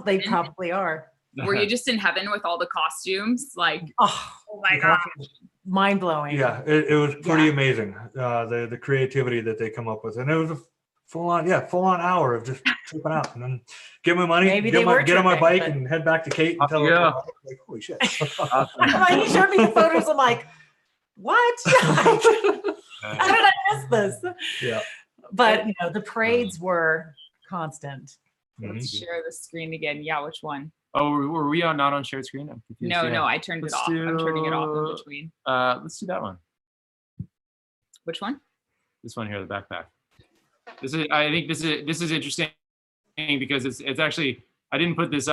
they probably are. Were you just in heaven with all the costumes? Like, oh my God. Mind blowing. Yeah, it was pretty amazing. The creativity that they come up with, and it was a full on hour of just tripping out, and then get my money, get on my bike, and head back to Kate and tell her, like, holy shit. He showed me the photos. I'm like, what? How did I miss this? Yeah. But the parades were constant. Let's share the screen again. Yeah, which one? Oh, were we not on shared screen? No, I turned it off. I'm turning it off in between. Let's do that one. Which one? This one here, the backpack. I think this is interesting because it's actually, I didn't put this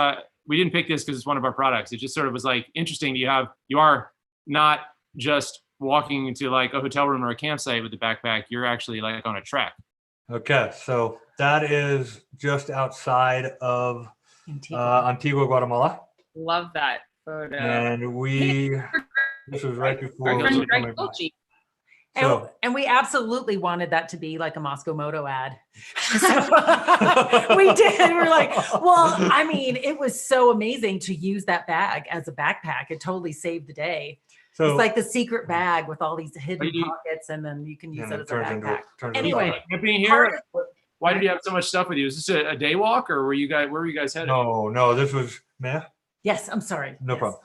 we didn't pick this because it's one of our products. It just sort of was like interesting. You are not just walking into like a hotel room or a campsite with the backpack. You're actually like on a trek. Okay, so that is just outside of Antigua, Guatemala. Love that photo. And this was right before we were coming back. And we absolutely wanted that to be like a Moscow Moto ad. We did. We're like, well, I mean, it was so amazing to use that bag as a backpack. It totally saved the day. So it's like the secret bag with all these hidden pockets, and then you can use it as a backpack. Anyway, camping here. Why did you have so much stuff with you? Is this a day walk, or where were you guys headed? No, this was Yes, I'm sorry. No problem.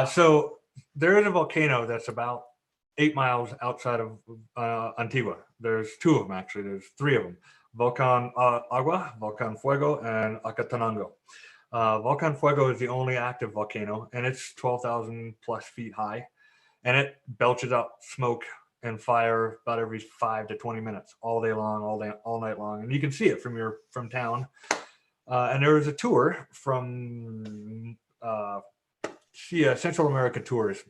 So there is a volcano that's about 8 miles outside of Antigua. There's 2 of them, actually. There's 3 of them. Volcan Agua, Volcan Fuego, and Acatenango. Volcan Fuego is the only active volcano, and it's 12,000 plus feet high. And it belches out smoke and fire about every 5 to 20 minutes, all day long, all night long. And you can see it from town. And there was a tour from Central America Tours.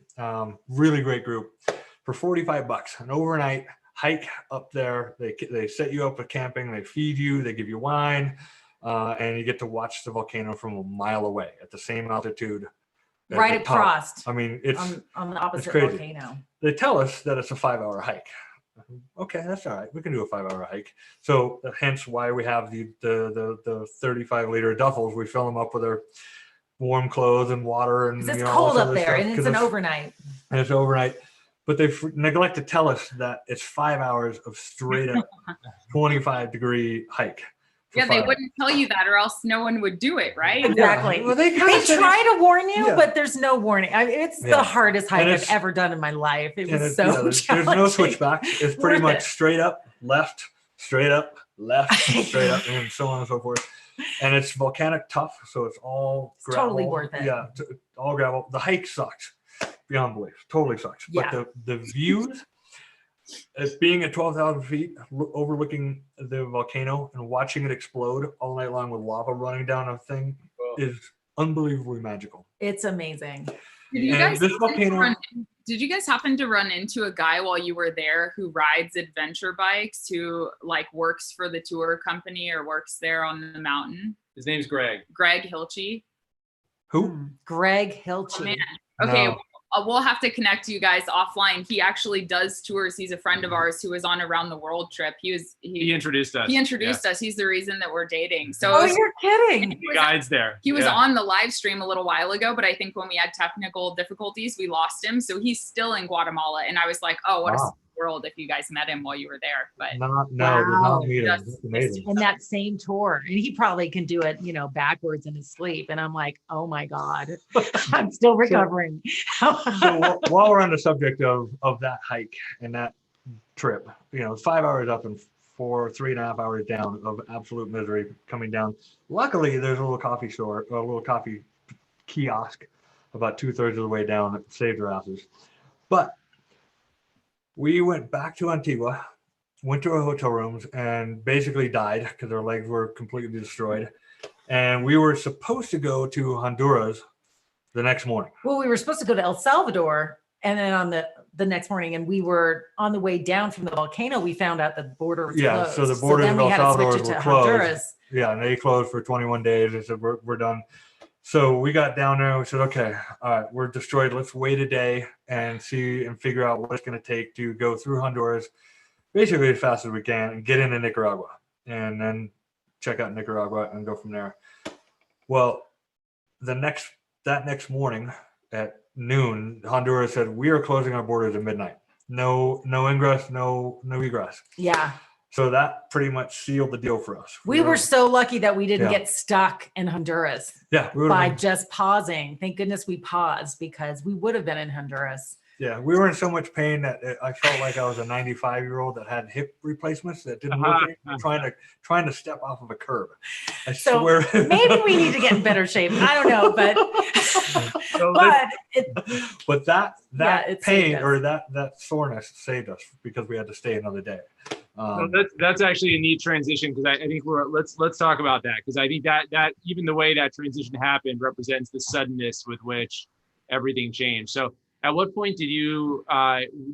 Really great group. For $45, an overnight hike up there. They set you up with camping. They feed you. They give you wine, and you get to watch the volcano from a mile away at the same altitude. Right across. I mean, it's on the opposite crazy. volcano. They tell us that it's a 5-hour hike. Okay, that's all right. We can do a 5-hour hike. So hence why we have the 35-liter duffels. We fill them up with our warm clothes and water, and it's cold up there, and it's an overnight. And it's overnight. But they neglect to tell us that it's 5 hours of straight up 25-degree hike. Yeah, they wouldn't tell you that, or else no one would do it, right? Exactly. Yeah. Well, they try to warn you, but there's no warning. It's the hardest hike I've ever done in my life. It was so challenging. There's no switchback. It's pretty much straight up, left, straight up, left, straight up, and so on and so forth. And it's volcanic tuff, so it's all gravel. Totally worth it. Yeah, all gravel. The hike sucks beyond belief. Totally sucks. Yeah. But the views, as being at 12,000 feet, overlooking the volcano and watching it explode all night long with lava running down a thing is unbelievably magical. It's amazing. Did you guys happen to run into a guy while you were there who rides adventure bikes, who like works for the tour company or works there on the mountain? His name's Greg. Greg Hilchey. Who? Greg Hilchey. Oh, man. Okay. No. We'll have to connect you guys offline. He actually does tours. He's a friend of ours who was on a round the world trip. He introduced us. He introduced us. He's the reason that we're dating. So you're kidding. The guide's there. He was on the live stream a little while ago, but I think when we had technical difficulties, we lost him. So he's still in Guatemala. And I was like, oh, what a world if you guys met him while you were there. But did not meet him. That's amazing. And that same tour, and he probably can do it, backwards in his sleep. And I'm like, oh my God, I'm still recovering. So while we're on the subject of that hike and that trip, 5 hours up and 3.5 hours down of absolute misery coming down. Luckily, there's a little coffee store, a little coffee kiosk about 2/3 of the way down that saved our asses. But we went back to Antigua, went to our hotel rooms, and basically died because our legs were completely destroyed. And we were supposed to go to Honduras the next morning. Well, we were supposed to go to El Salvador, and then on the the next morning, and we were on the way down from the volcano. We found out the border was Yeah, closed. so the borders then of we El had to switch Salvador it to were closed. Honduras. Yeah, and they closed for 21 days. They said, we're done. So we got down there and we said, okay, all right, we're destroyed. Let's wait a day and see and figure out what it's going to take to go through Honduras basically as fast as we can and get into Nicaragua and then check out Nicaragua and go from there. Well, that next morning at noon, Honduras said, we are closing our borders at midnight. No ingress, no egress. Yeah. So that pretty much sealed the deal for us. We were so lucky that we didn't Yeah. get stuck in Honduras Yeah, we by were. just pausing. Thank goodness we paused, because we would have been in Honduras. Yeah, we were in so much pain that I felt like I was a 95-year-old that had hip replacements that didn't work anymore, trying to step off of a curb. I swear. Maybe we need to get in better shape. I don't know, but but that it pain saved us. or that soreness saved us because we had to stay another day. Well, that's actually a neat transition, because I think let's talk about that, because I think that even the way that transition happened represents the suddenness with which everything changed. So at what point did you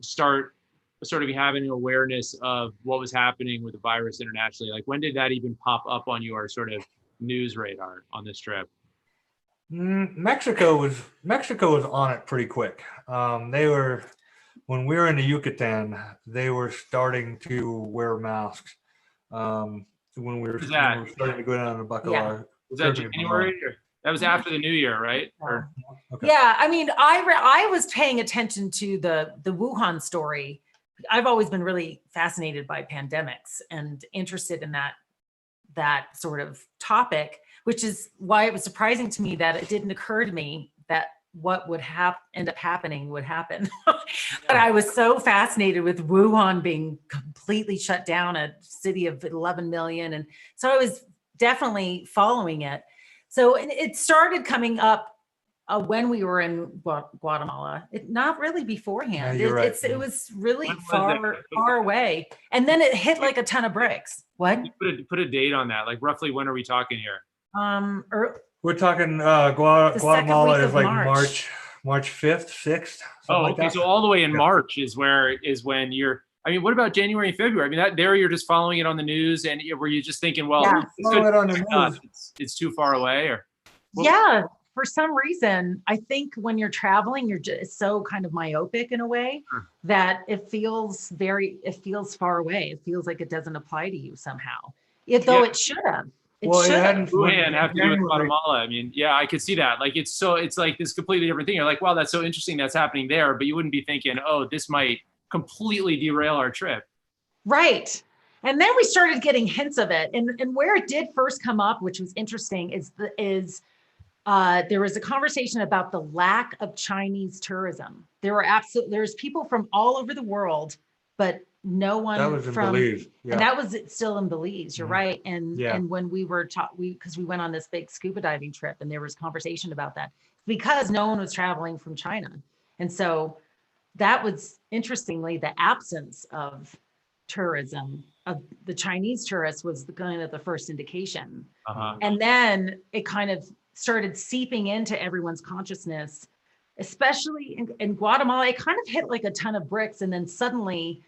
start sort of having an awareness of what was happening with the virus internationally? Like, when did that even pop up on your sort of news radar on this trip? Mexico was on it pretty quick. When we were in the Yucatan, they were starting to wear masks. When we were starting to go down to Bacalar. Yeah. Was that January? Or that was after the New Year, right? Or, Okay. Yeah, I mean, I was paying attention to the Wuhan story. I've always been really fascinated by pandemics and interested in that sort of topic, which is why it was surprising to me that it didn't occur to me that what would end up happening would happen. But I was so fascinated with Wuhan being completely shut down, a city of 11 million. And so I was definitely following it. So it started coming up when we were in Guatemala, not really beforehand. Yeah, you're right. It was really When was far away. And then it hit like a ton of bricks. What? put a date on that. Like, roughly when are we talking here? We're talking second Guatemala week is of like March. March 5th, 6th. Oh, like okay. that. So all the way in Yeah. March is when you're. I mean, what about January and February? I mean, there you're just following it on the news, and were you just thinking, well, Yeah, it's follow it on the news. it's too far away, or? Yeah, for some reason, I think when you're traveling, you're just so kind of myopic in a way that it feels far away. It feels like it doesn't apply to you somehow, though it should have. Well, it hadn't. Wuhan have to do with Guatemala. I mean, yeah, I could see that. Like, it's like this completely different thing. You're like, wow, that's so interesting that's happening there, but you wouldn't be thinking, oh, this might completely derail our trip. Right. And then we started getting hints of it. And where it did first come up, which was interesting, is there was a conversation about the lack of Chinese tourism. There's people from all over the world, but no one That was in from Belize. Yeah. And that was still in Belize. You're right. And Yeah. and when we were because we went on this big scuba diving trip, and there was conversation about that because no one was traveling from China. And so that was, interestingly, the absence of tourism of the Chinese tourists was kind of the first indication. And then it kind of started seeping into everyone's consciousness, especially in Guatemala. It kind of hit like a ton of bricks. And then suddenly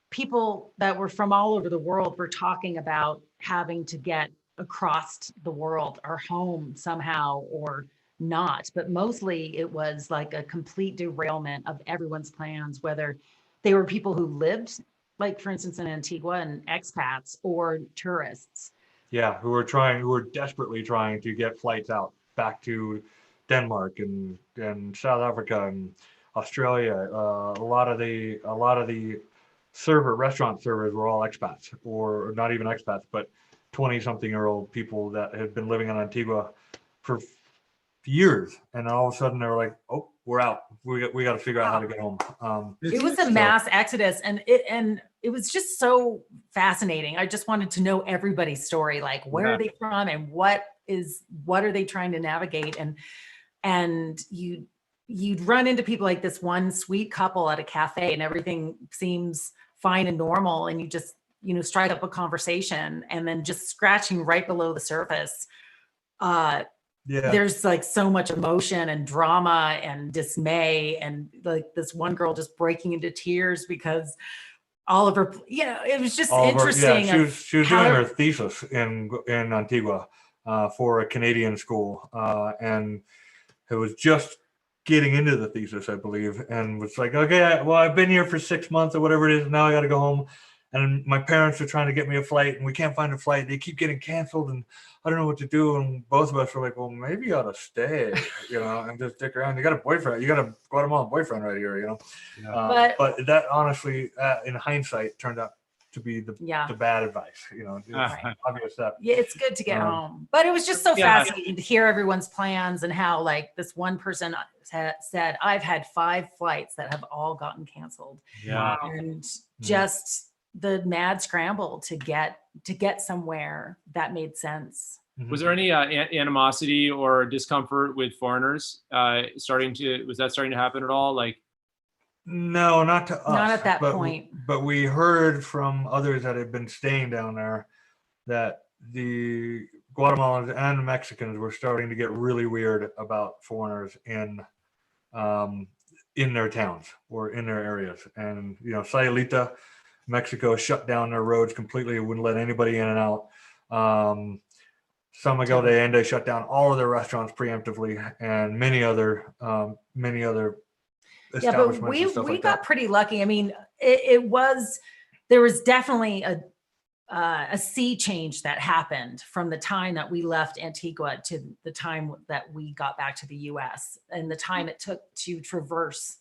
people that were from all over the world were talking about having to get across the world or home somehow or not. But mostly it was like a complete derailment of everyone's plans, whether they were people who lived, like for instance, in Antigua, and expats, or tourists. Yeah, who were desperately trying to get flights out back to Denmark and South Africa and Australia. A lot of the restaurant servers were all expats, or not even expats, but 20-something-year-old people that had been living in Antigua for years, and all of a sudden they were like, "Oh, we're out. We got to figure out how to get home." It was a mass exodus, and it was just so fascinating. I just wanted to know everybody's story, like where are they from, and what are they trying to navigate, and you'd run into people like this one sweet couple at a cafe, and everything seems fine and normal, and you just strike up a conversation, and then just scratching right below the surface, Yeah. there's like so much emotion and drama and dismay, and like this one girl just breaking into tears because all of her, it was just interesting. She was doing her thesis in Antigua for a Canadian school, and it was just getting into the thesis, I believe, and was like, okay, well, I've been here for 6 months or whatever it is. Now I got to go home. And my parents are trying to get me a flight, and we can't find a flight. They keep getting canceled, and I don't know what to do. And both of us were like, well, maybe you ought to stay, and just stick around. You got a boyfriend. You got a Guatemalan boyfriend right here, Yeah. But that honestly, in hindsight, turned out to be the bad advice. It's obvious that. Yeah, it's good to get home. But it was just so fascinating to hear everyone's plans and how, like, this one person said, I've had 5 flights that have all gotten canceled. Yeah. And just the mad scramble to get somewhere that made sense. Was there any animosity or discomfort with foreigners was that starting to happen at all? Like, no, not to us. Not at that point. But we heard from others that had been staying down there that the Guatemalans and the Mexicans were starting to get really weird about foreigners in their towns or in their areas. And Sayulita, Mexico shut down their roads completely, wouldn't let anybody in and out. San Miguel de Allende shut down all of their restaurants preemptively, and many other establishments. Yeah, but we like got that. pretty lucky. I mean, there was definitely a sea change that happened from the time that we left Antigua to the time that we got back to the US, and the time it took to traverse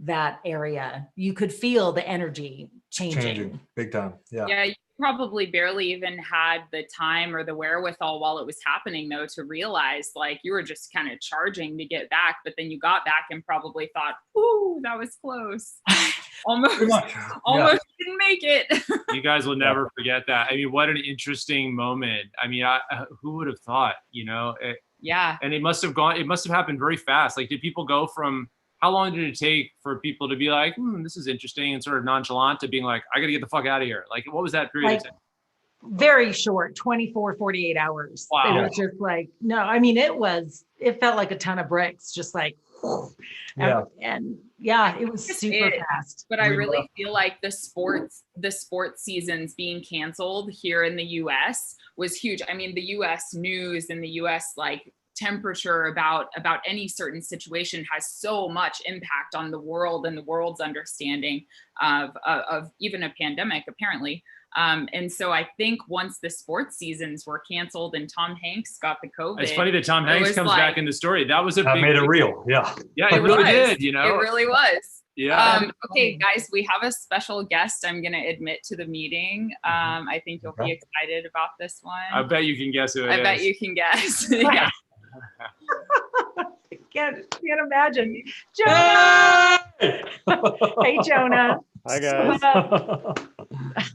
that area. You could feel the energy changing big time. Yeah, you probably barely even had the time or the wherewithal while it was happening, though, to realize, like, you were just kind of charging to get back, but then you got back and probably thought, ooh, that was close. almost didn't make it. You guys will never forget that. I mean, what an interesting moment. I mean, who would have thought, Yeah. And it must have happened very fast. Like, did people go from, how long did it take for people to be like, this is interesting, and sort of nonchalant, to being like, I got to get the fuck out of here? Like, what was that period of time? Very short, 24, 48 hours. Wow. It was just like, no, I mean, it felt like a ton of bricks, just like, and it was super fast. But I really feel like the sports seasons being canceled here in the US was huge. I mean, the US news and the US, like, temperature about any certain situation has so much impact on the world and the world's understanding of even a pandemic, apparently. And so I think once the sports seasons were canceled and Tom Hanks got the COVID. It's funny that Tom Hanks comes back in the story. That was that made it real. Yeah. Yeah, it really did, It really was. Yeah. Okay, guys, we have a special guest I'm going to admit to the meeting. I think you'll be excited about this one. I bet you can guess who it is. I bet you can guess. Yeah. Can't imagine. Jonah! Hey, Jonah. Hi, guys.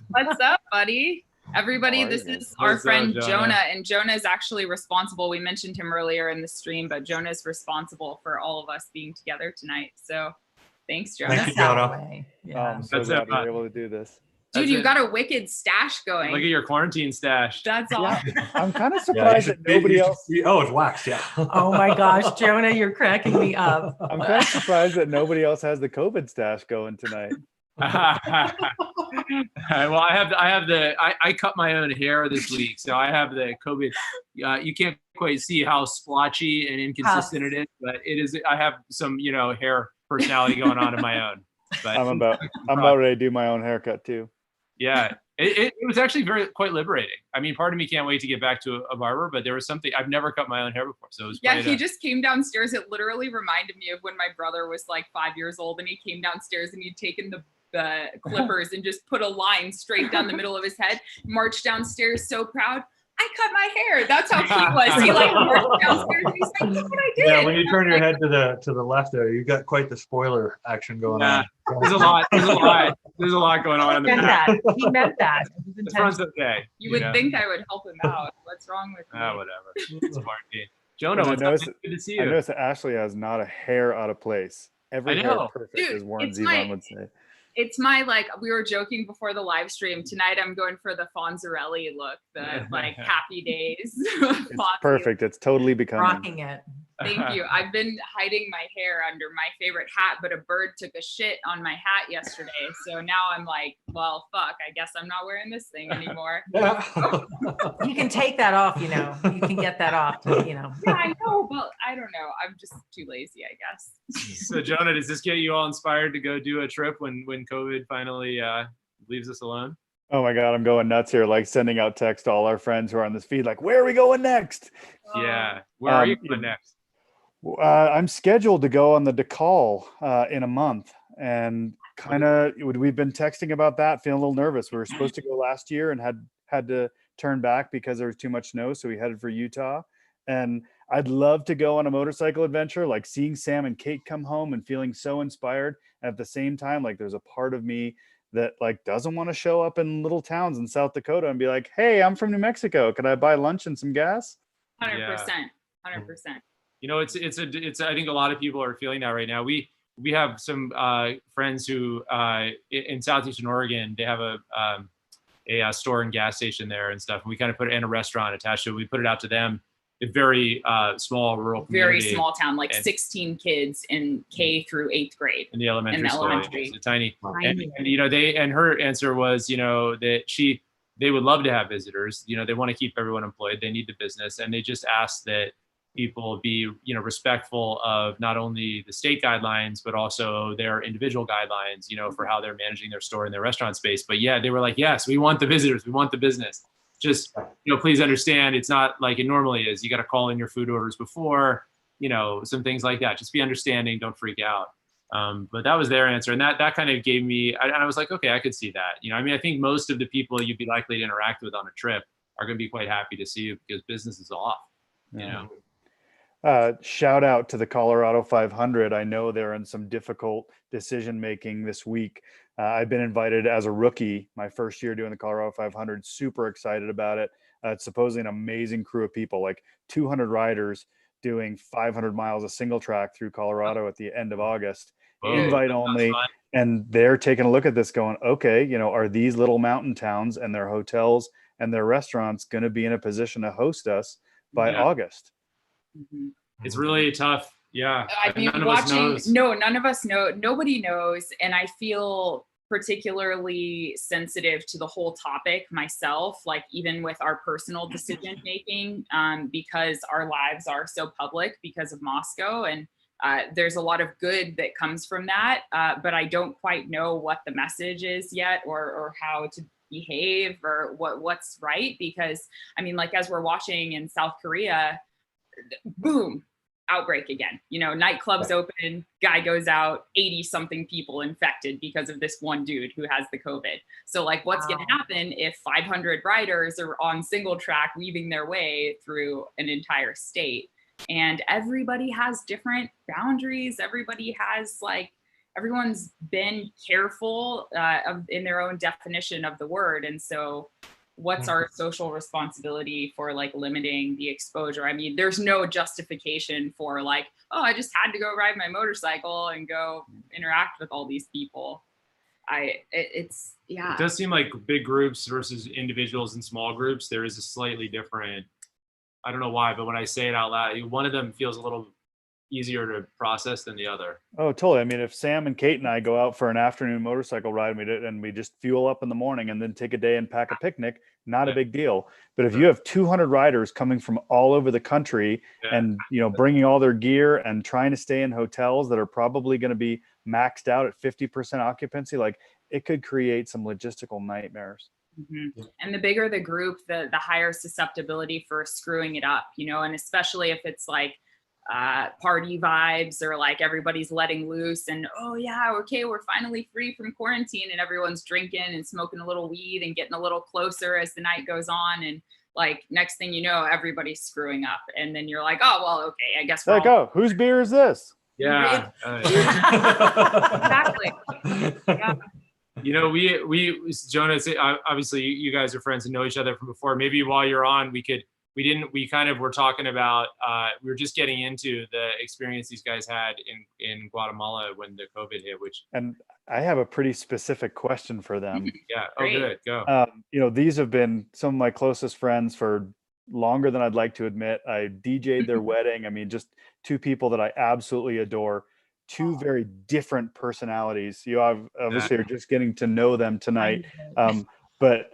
What's up, buddy? Everybody, this is our friend Jonah, and Jonah is actually responsible. We mentioned him earlier in the stream, but Jonah is responsible for all of us being together tonight. So thanks, Jonah. Thank you, Jonah. I'm so glad we were able to do this. Dude, you got a wicked stash going. Look at your quarantine stash. That's awesome. I'm kind of surprised that nobody else. Oh, it's waxed, yeah. Oh my gosh, Jonah, you're cracking me up. I'm kind of surprised that nobody else has the COVID stash going tonight. Well, I cut my own hair this week, so I have the COVID. You can't quite see how splotchy and inconsistent it is, but it is. I have some, hair personality going on in my own. But I'm about ready to do my own haircut too. Yeah, it was actually quite liberating. I mean, part of me can't wait to get back to a barber, but there was something, I've never cut my own hair before, so it was he just came downstairs. It literally reminded me of when my brother was like 5 years old, and he came downstairs and he'd taken the clippers and just put a line straight down the middle of his head, marched downstairs so proud. I cut my hair. That's how he was. He like marched downstairs and he's like, look what I did. Yeah, when you turn your head to the left there, you got quite the spoiler action going on. There's a lot going on in the back. He meant that. The front's okay. You would think I would help him out. What's wrong with me? Whatever. It's quarantine. Jonah, Good to see you. I noticed that Ashley has not a hair out of place. Every hair perfect, Dude, as Warren Zevon would say. It's my, like, we were joking before the live stream tonight. I'm going for the Fonzarelli look, the like happy days. It's perfect. It's totally becoming. Rocking it. Thank you. I've been hiding my hair under my favorite hat, but a bird took a shit on my hat yesterday. So now I'm like, well, fuck, I guess I'm not wearing this thing anymore. Yeah. You can take that off, you know. You can get that off, you know. Yeah, I know, but I don't know. I'm just too lazy, I guess. So Jonah, does this get you all inspired to go do a trip when COVID finally leaves us alone? Oh my God, I'm going nuts here. Like sending out text to all our friends who are on this feed, like, where are we going next? Yeah. Where are you going next? I'm scheduled to go on the DeCall in a month, and kind of we've been texting about that, feeling a little nervous. We were supposed to go last year and had to turn back because there was too much snow, so we headed for Utah. And I'd love to go on a motorcycle adventure, like seeing Sam and Kate come home and feeling so inspired. At the same time, like there's a part of me that like doesn't want to show up in little towns in South Dakota and be like, hey, I'm from New Mexico. Could I buy lunch and some gas? 100%. 100%. You know, it's I think a lot of people are feeling that right now. We have some friends who in Southeastern Oregon, they have a store and gas station there and stuff. And we kind of put it in a restaurant attached to it. We put it out to them. A very small rural community. Very small town, like 16 kids in K through 8th grade. In the elementary school. It's tiny. Tiny. And you know, and her answer was, you know, that they would love to have visitors. You know, they want to keep everyone employed. They need the business. And they just asked that people be, you know, respectful of not only the state guidelines, but also their individual guidelines, you know, for how they're managing their store and their restaurant space. But yeah, they were like, yes, we want the visitors. We want the business. Just, you know, please understand, it's not like it normally is. You got to call in your food orders before, you know, some things like that. Just be understanding. Don't freak out. But that was their answer. And that kind of gave me, I was like, okay, I could see that. You know, I mean, I think most of the people you'd be likely to interact with on a trip are going to be quite happy to see you because business is off, you know. Shout out to the Colorado 500. I know they're in some difficult decision making this week. I've been invited as a rookie, my first year doing the Colorado 500. Super excited about it. It's supposedly an amazing crew of people, like 200 riders doing 500 miles of single track through Colorado at the end of August. Invite only. And they're taking a look at this going, okay, you know, are these little mountain towns and their hotels and their restaurants going to be in a position to host us by August? It's really tough. Yeah. I mean, none of us know. Nobody knows. And I feel particularly sensitive to the whole topic myself, like even with our personal decision making, because our lives are so public because of Moscow. And there's a lot of good that comes from that. But I don't quite know what the message is yet or how to behave or what's right. Because I mean, like as we're watching in South Korea, boom, outbreak again. You know, nightclubs open, guy goes out, 80 something people infected because of this one dude who has the COVID. So like what's going to happen if 500 riders are on single track weaving their way through an entire state? And everybody has different boundaries. Everybody has like, everyone's been careful in their own definition of the word. And so what's our social responsibility for like limiting the exposure? I mean, there's no justification for like, oh, I just had to go ride my motorcycle and go interact with all these people. It does seem like big groups versus individuals and small groups. There is a slightly different, I don't know why, but when I say it out loud, one of them feels a little easier to process than the other. Oh, totally. I mean, if Sam and Kate and I go out for an afternoon motorcycle ride and we just fuel up in the morning and then take a day and pack a picnic, not a big deal. But if you have 200 riders coming from all over the country and, you know, bringing all their gear and trying to stay in hotels that are probably going to be maxed out at 50% occupancy, like it could create some logistical nightmares. And the bigger the group, the higher susceptibility for screwing it up, you know, and especially if it's like party vibes or like everybody's letting loose and oh yeah, okay, we're finally free from quarantine and everyone's drinking and smoking a little weed and getting a little closer as the night goes on, and like next thing you know everybody's screwing up and then you're like, oh well, okay, I guess like, oh, whose beer is this? Exactly. You know, we Jonas, obviously you guys are friends and know each other from before. Maybe while you're on, we could we kind of were talking about, we were just getting into the experience these guys had in Guatemala when the COVID hit, and I have a pretty specific question for them. Yeah. Oh, Great. good. Go. These have been some of my closest friends for longer than I'd like to admit. I DJ'd their wedding. I mean, just two people that I absolutely adore, two very different personalities. You obviously are just getting to know them tonight. But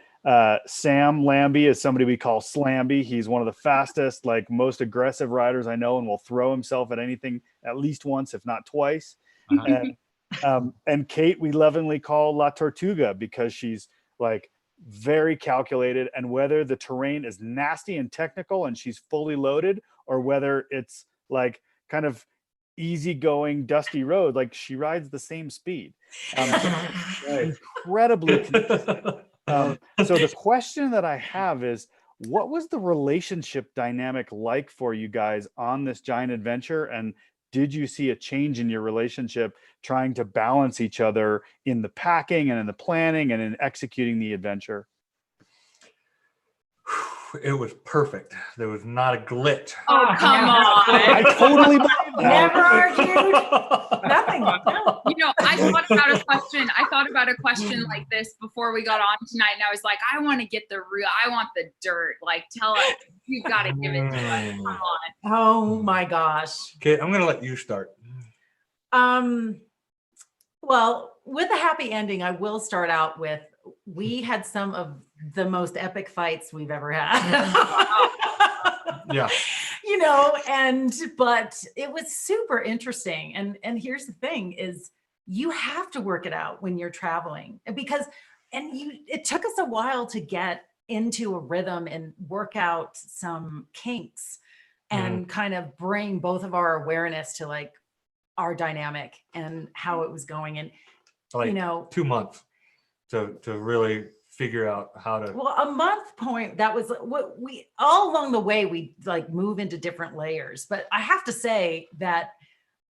Sam Lambie is somebody we call Slamby. He's one of the fastest, like most aggressive riders I know, and will throw himself at anything at least once, if not twice. And Kate, we lovingly call La Tortuga because she's like very calculated, and whether the terrain is nasty and technical and she's fully loaded, or whether it's like kind of easygoing dusty road, like she rides the same speed. Incredibly consistent. So the question that I have is, what was the relationship dynamic like for you guys on this giant adventure? And did you see a change in your relationship trying to balance each other in the packing and in the planning and in executing the adventure? It was perfect. There was not a glitch. Oh, come on. I totally believe that. Never argued. Nothing. No. I thought about a question like this before we got on tonight, and I was like, I want to get the real, I want the dirt. Like, tell us, you've got to give it to us. Come on. Oh my gosh. Okay, I'm going to let you start. Well, with a happy ending, I will start out with, we had some of the most epic fights we've ever had. Yeah. But it was super interesting. And here's the thing is, you have to work it out when you're traveling, because it took us a while to get into a rhythm and work out some kinks and kind of bring both of our awareness to like our dynamic and how it was going. And like 2 months to really figure out how to. Well, a month point, that was what we all along the way, we like move into different layers. But I have to say that,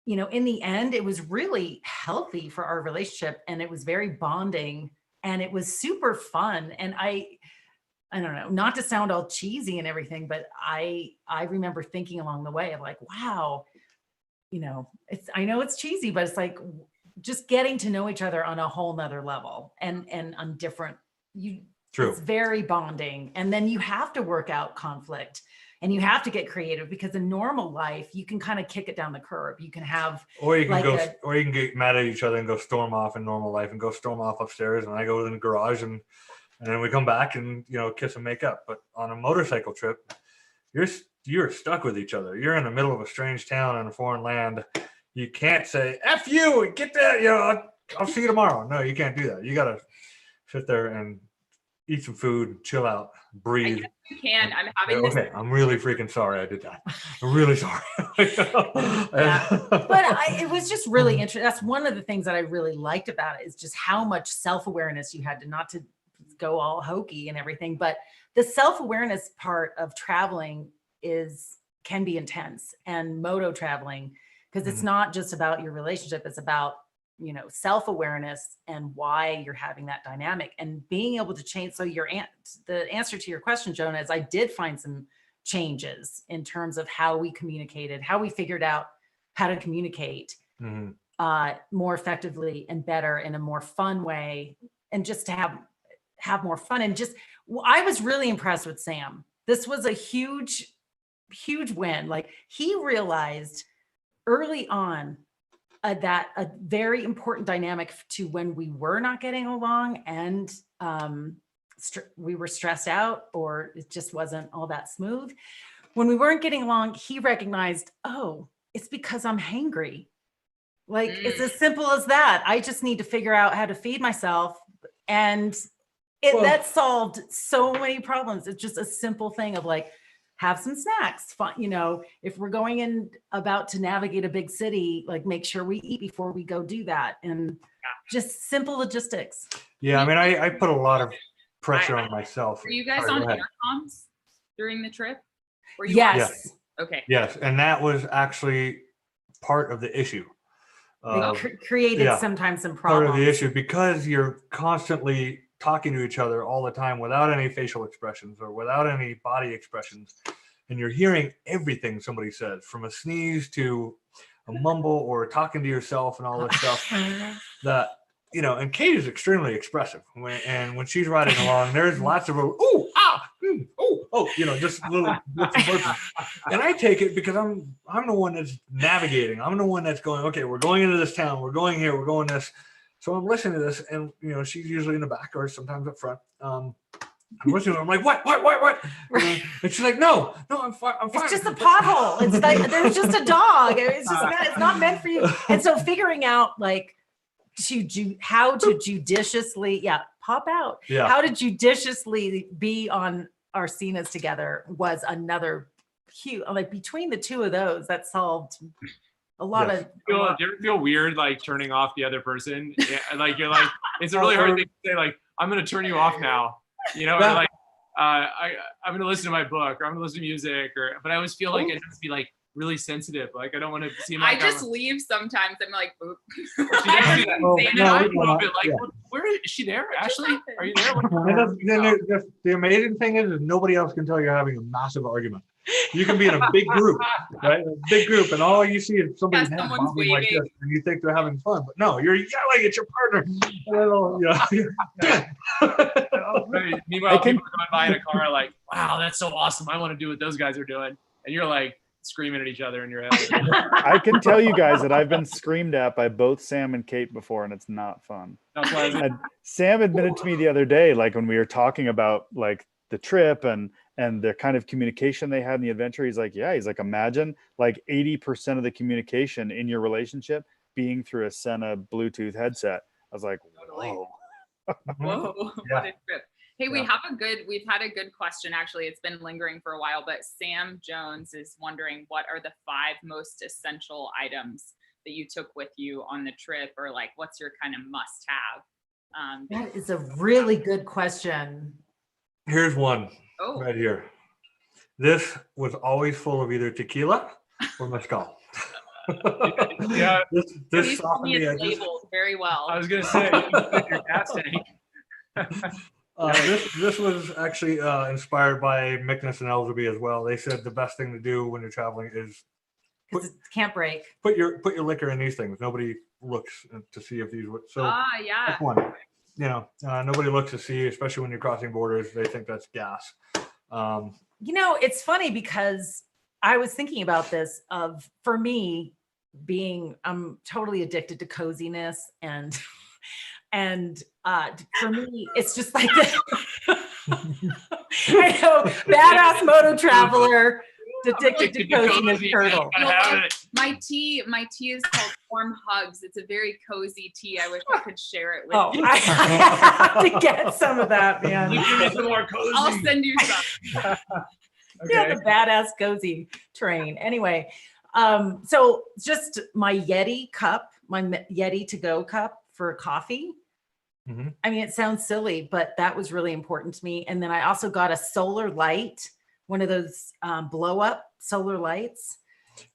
in the end, it was really healthy for our relationship, and it was very bonding, and it was super fun. And I don't know, not to sound all cheesy and everything, but I remember thinking along the way of like, wow, I know it's cheesy, but it's like just getting to know each other on a whole nother level and on different, True. It's very bonding. And then you have to work out conflict, and you have to get creative, because in normal life, you can kind of kick it down the curb. You can have, or you can get mad at each other and go storm off in normal life and go storm off upstairs. And I go in the garage and then we come back and, kiss and make up. But on a motorcycle trip, you're stuck with each other. You're in the middle of a strange town in a foreign land. You can't say, F you, get that, I'll see you tomorrow. No, you can't do that. You got to sit there and eat some food, chill out, breathe. You can. I'm having this. Okay, I'm really freaking sorry I did that. I'm really sorry. It was just really interesting. That's one of the things that I really liked about it, is just how much self-awareness you had to, not to go all hokey and everything, but the self-awareness part of traveling can be intense, and moto traveling, because it's not just about your relationship, it's about self-awareness and why you're having that dynamic and being able to change. So the answer to your question, Jonah, is I did find some changes in terms of how we communicated, how we figured out how to communicate more effectively and better in a more fun way, and just to have more fun. And I was really impressed with Sam. This was a huge win. Like, he realized early on that a very important dynamic to when we were not getting along and we were stressed out, or it just wasn't all that smooth. When we weren't getting along, he recognized, oh, it's because I'm hangry. Like, it's as simple as that. I just need to figure out how to feed myself. And that solved so many problems. It's just a simple thing of like, have some snacks. If we're going in about to navigate a big city, like, make sure we eat before we go do that. And just simple logistics. Yeah. I mean, I put a lot of pressure on myself. Were you guys on intercoms during the trip? Yes. Okay. Yes. And that was actually part of the issue. It created sometimes some problems. Part of the issue, because you're constantly talking to each other all the time without any facial expressions or without any body expressions. And you're hearing everything somebody says, from a sneeze to a mumble or talking to yourself and all this stuff that, you know, and Kate is extremely expressive. When she's riding along, there's lots of, ooh, ah, oh, you know, just little bits and bursts. And I take it because I'm the one that's navigating. I'm the one that's going, okay, we're going into this town. We're going here. We're going this. So I'm listening to this, and, you know, she's usually in the back or sometimes up front. I'm listening. I'm like, what? And she's like, no, I'm fine. It's just a pothole. It's like there's just a dog. It's just it's not meant for you. And so figuring out like how to judiciously, pop out. Yeah. How to judiciously be on our scenas together was another huge. Like between the two of those, that solved a lot of. Do you ever feel weird like turning off the other person? Yeah, like you're like, it's a really hard thing to say. Like, I'm gonna turn you off now. You know, or like I'm going to listen to my book, or I'm going to listen to music, but I always feel like it has to be like really sensitive. Like I don't want to see my. I just leave sometimes. I'm like, boop. She does do that. I'm a little bit like, where is she there? Ashley, are you there? The amazing thing is nobody else can tell you're having a massive argument. You can be in a big group, right? A big group, and all you see is somebody's head bobbing like this, and you think they're having fun, but no, you're yelling at your partner. Meanwhile, people are coming by in a car like, wow, that's so awesome. I want to do what those guys are doing. And you're like screaming at each other in your head. I can tell you guys that I've been screamed at by both Sam and Kate before, and it's not fun. That's why Sam admitted to me the other day, like when we were talking about like the trip and the kind of communication they had in the adventure, he's like, imagine like 80% of the communication in your relationship being through a Sena Bluetooth headset. I was like, whoa. Whoa, what a trip. Hey, we've had a good question. Actually, it's been lingering for a while, but Sam Jones is wondering, what are the 5 most essential items that you took with you on the trip, or like, what's your kind of must have? That is a really good question. Here's one right here. This was always full of either tequila or mezcal. Yeah, this softened the edges. Labeled very well. I was gonna say, your gas tank. This was actually inspired by Mickness and Elzeby as well. They said the best thing to do when you're traveling is Because it can't break. put your liquor in these things. Nobody looks to see if these. So yeah. that's one. You know, nobody looks to see, especially when you're crossing borders. They think that's gas. You know, it's funny because I was thinking about this for me I'm totally addicted to coziness and for me, it's just like I know, badass moto traveler, addicted to coziness turtle. My tea is called Warm Hugs. It's a very cozy tea. I wish I could share it with you. I have to get some of that, man. I'll send you some. Okay. Yeah, the badass cozy train. Anyway, so just my Yeti cup, my Yeti to go cup for coffee. Mm-hmm. I mean, it sounds silly, but that was really important to me. And then I also got a solar light, one of those blow up solar lights.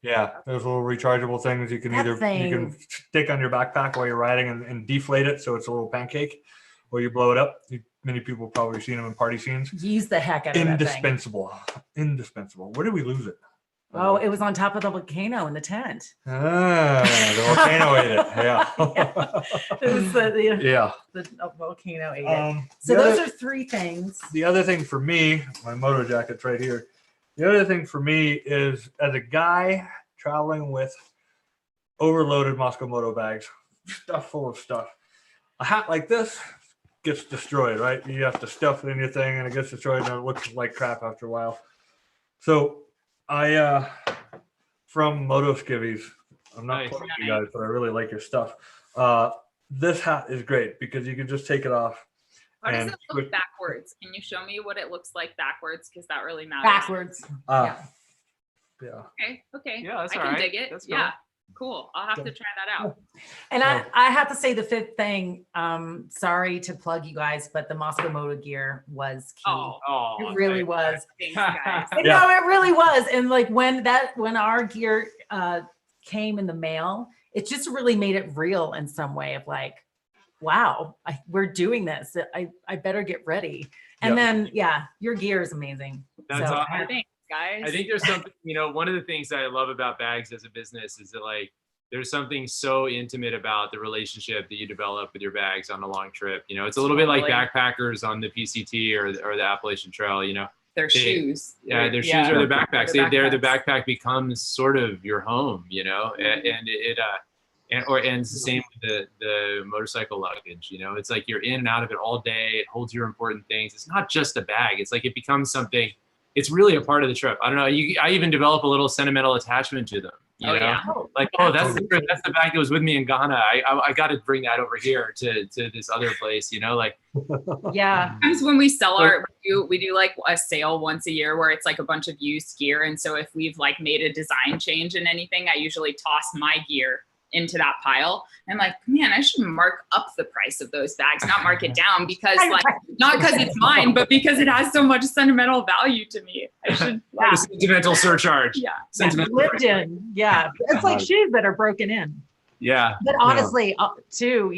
Yeah, those little rechargeable things. You can you can stick on your backpack while you're riding and deflate it so it's a little pancake, or you blow it up. Many people have probably seen them in party scenes. Use the heck out of that thing. Indispensable. Where did we lose it? Oh, it was on top of the volcano in the tent. The volcano ate it. Yeah. It was the volcano ate it. So those are 3 things. The other thing for me, my moto jacket's right here. The other thing for me is, as a guy traveling with overloaded Moscow moto bags, stuff full of stuff, a hat like this gets destroyed, right? You have to stuff it in your thing and it gets destroyed and it looks like crap after a while. So I, from Moto Skivvies, I'm not plugging you guys, but I really like your stuff. This hat is great because you can just take it off. How does it look backwards? Can you show me what it looks like backwards? Because that really matters. Backwards. Yeah. Okay. Yeah, that's I all can right. dig it. That's cool. Yeah. Cool. I'll have to try that out. And I have to say the 5th thing, sorry to plug you guys, but the Moscow Moto gear was key. It really was. Thanks, guys. No, it really was. And like when our gear came in the mail, it just really made it real in some way of like, wow, we're doing this. I better get ready. And then, yeah, your gear is amazing. That's so, awesome. Thanks, guys. I think there's something, one of the things that I love about bags as a business is that like, there's something so intimate about the relationship that you develop with your bags on a long trip. It's a little bit like backpackers on the PCT or the Appalachian Trail, Their shoes. Yeah, their shoes or their backpacks. The backpack becomes sort of your home, and it's the same with the motorcycle luggage. It's like you're in and out of it all day. It holds your important things. It's not just a bag. It's like it becomes something. It's really a part of the trip. I don't know. I even develop a little sentimental attachment to them. Yeah. Like, that's the bag that was with me in Ghana. I got to bring that over here to this other place. Like. Yeah. Sometimes when we sell we do like a sale once a year where it's like a bunch of used gear, and so if we've like made a design change in anything, I usually toss my gear into that pile. And I'm like, man, I should mark up the price of those bags, not mark it down, because like, not because it's mine, but because it has so much sentimental value to me. I should. Yeah. Sentimental surcharge. Yeah. Sentimental lived in. Yeah. It's like shoes that are broken in. Yeah. But honestly, too,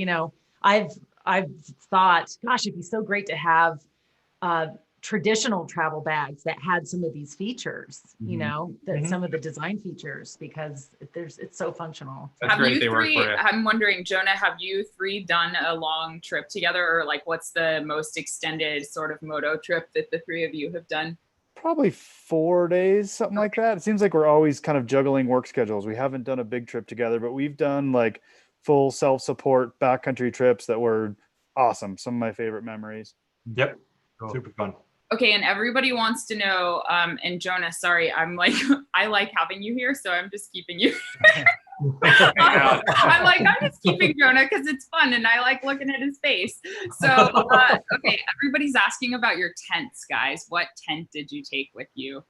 I've thought, gosh, it'd be so great to have traditional travel bags that had some of these features, some of the design features, because it's so functional. That's great. They work for it. I'm wondering, Jonah, have you three done a long trip together, or like what's the most extended sort of moto trip that the three of you have done? Probably 4 days, something like that. It seems like we're always kind of juggling work schedules. We haven't done a big trip together, but we've done like full self-support backcountry trips that were awesome. Some of my favorite memories. Yep. Cool. Super fun. Okay, and everybody wants to know, and Jonah, sorry, I'm like, I like having you here, so I'm just keeping you. I'm just keeping Jonah because it's fun and I like looking at his face. So, okay, everybody's asking about your tents, guys. What tent did you take with you?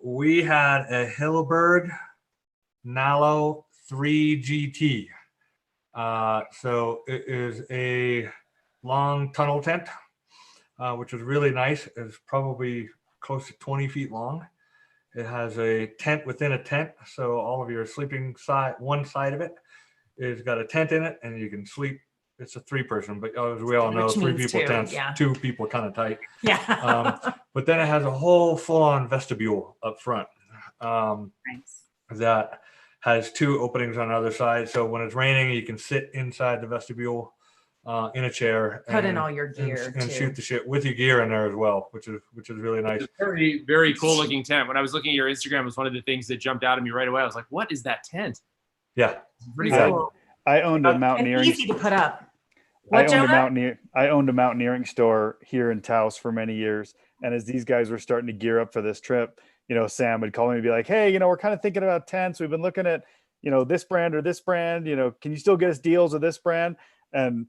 We had a Hilleberg Nalo 3 GT. So it is a long tunnel tent. Which was really nice. It's probably close to 20 feet long. It has a tent within a tent. So all of your sleeping one side of it is got a tent in it and you can sleep. It's a 3-person, but as we all know, 3 people tents, 2 people kind of tight. Yeah. But then it has a whole full-on vestibule up front. Nice. That has 2 openings on the other side. So when it's raining, you can sit inside the vestibule. In a chair, put in all your gear and shoot the shit with your gear in there as well, which is really nice. It's a very, very cool looking tent. When I was looking at your Instagram, it was one of the things that jumped out at me right away. I was like, "What is that tent?" Yeah, pretty cool. I owned a mountaineering. Easy to put up. I owned a mountaineering store here in Taos for many years, and as these guys were starting to gear up for this trip, Sam would call me and be like, "Hey, we're kind of thinking about tents. We've been looking at, this brand or this brand. Can you still get us deals with this brand?" And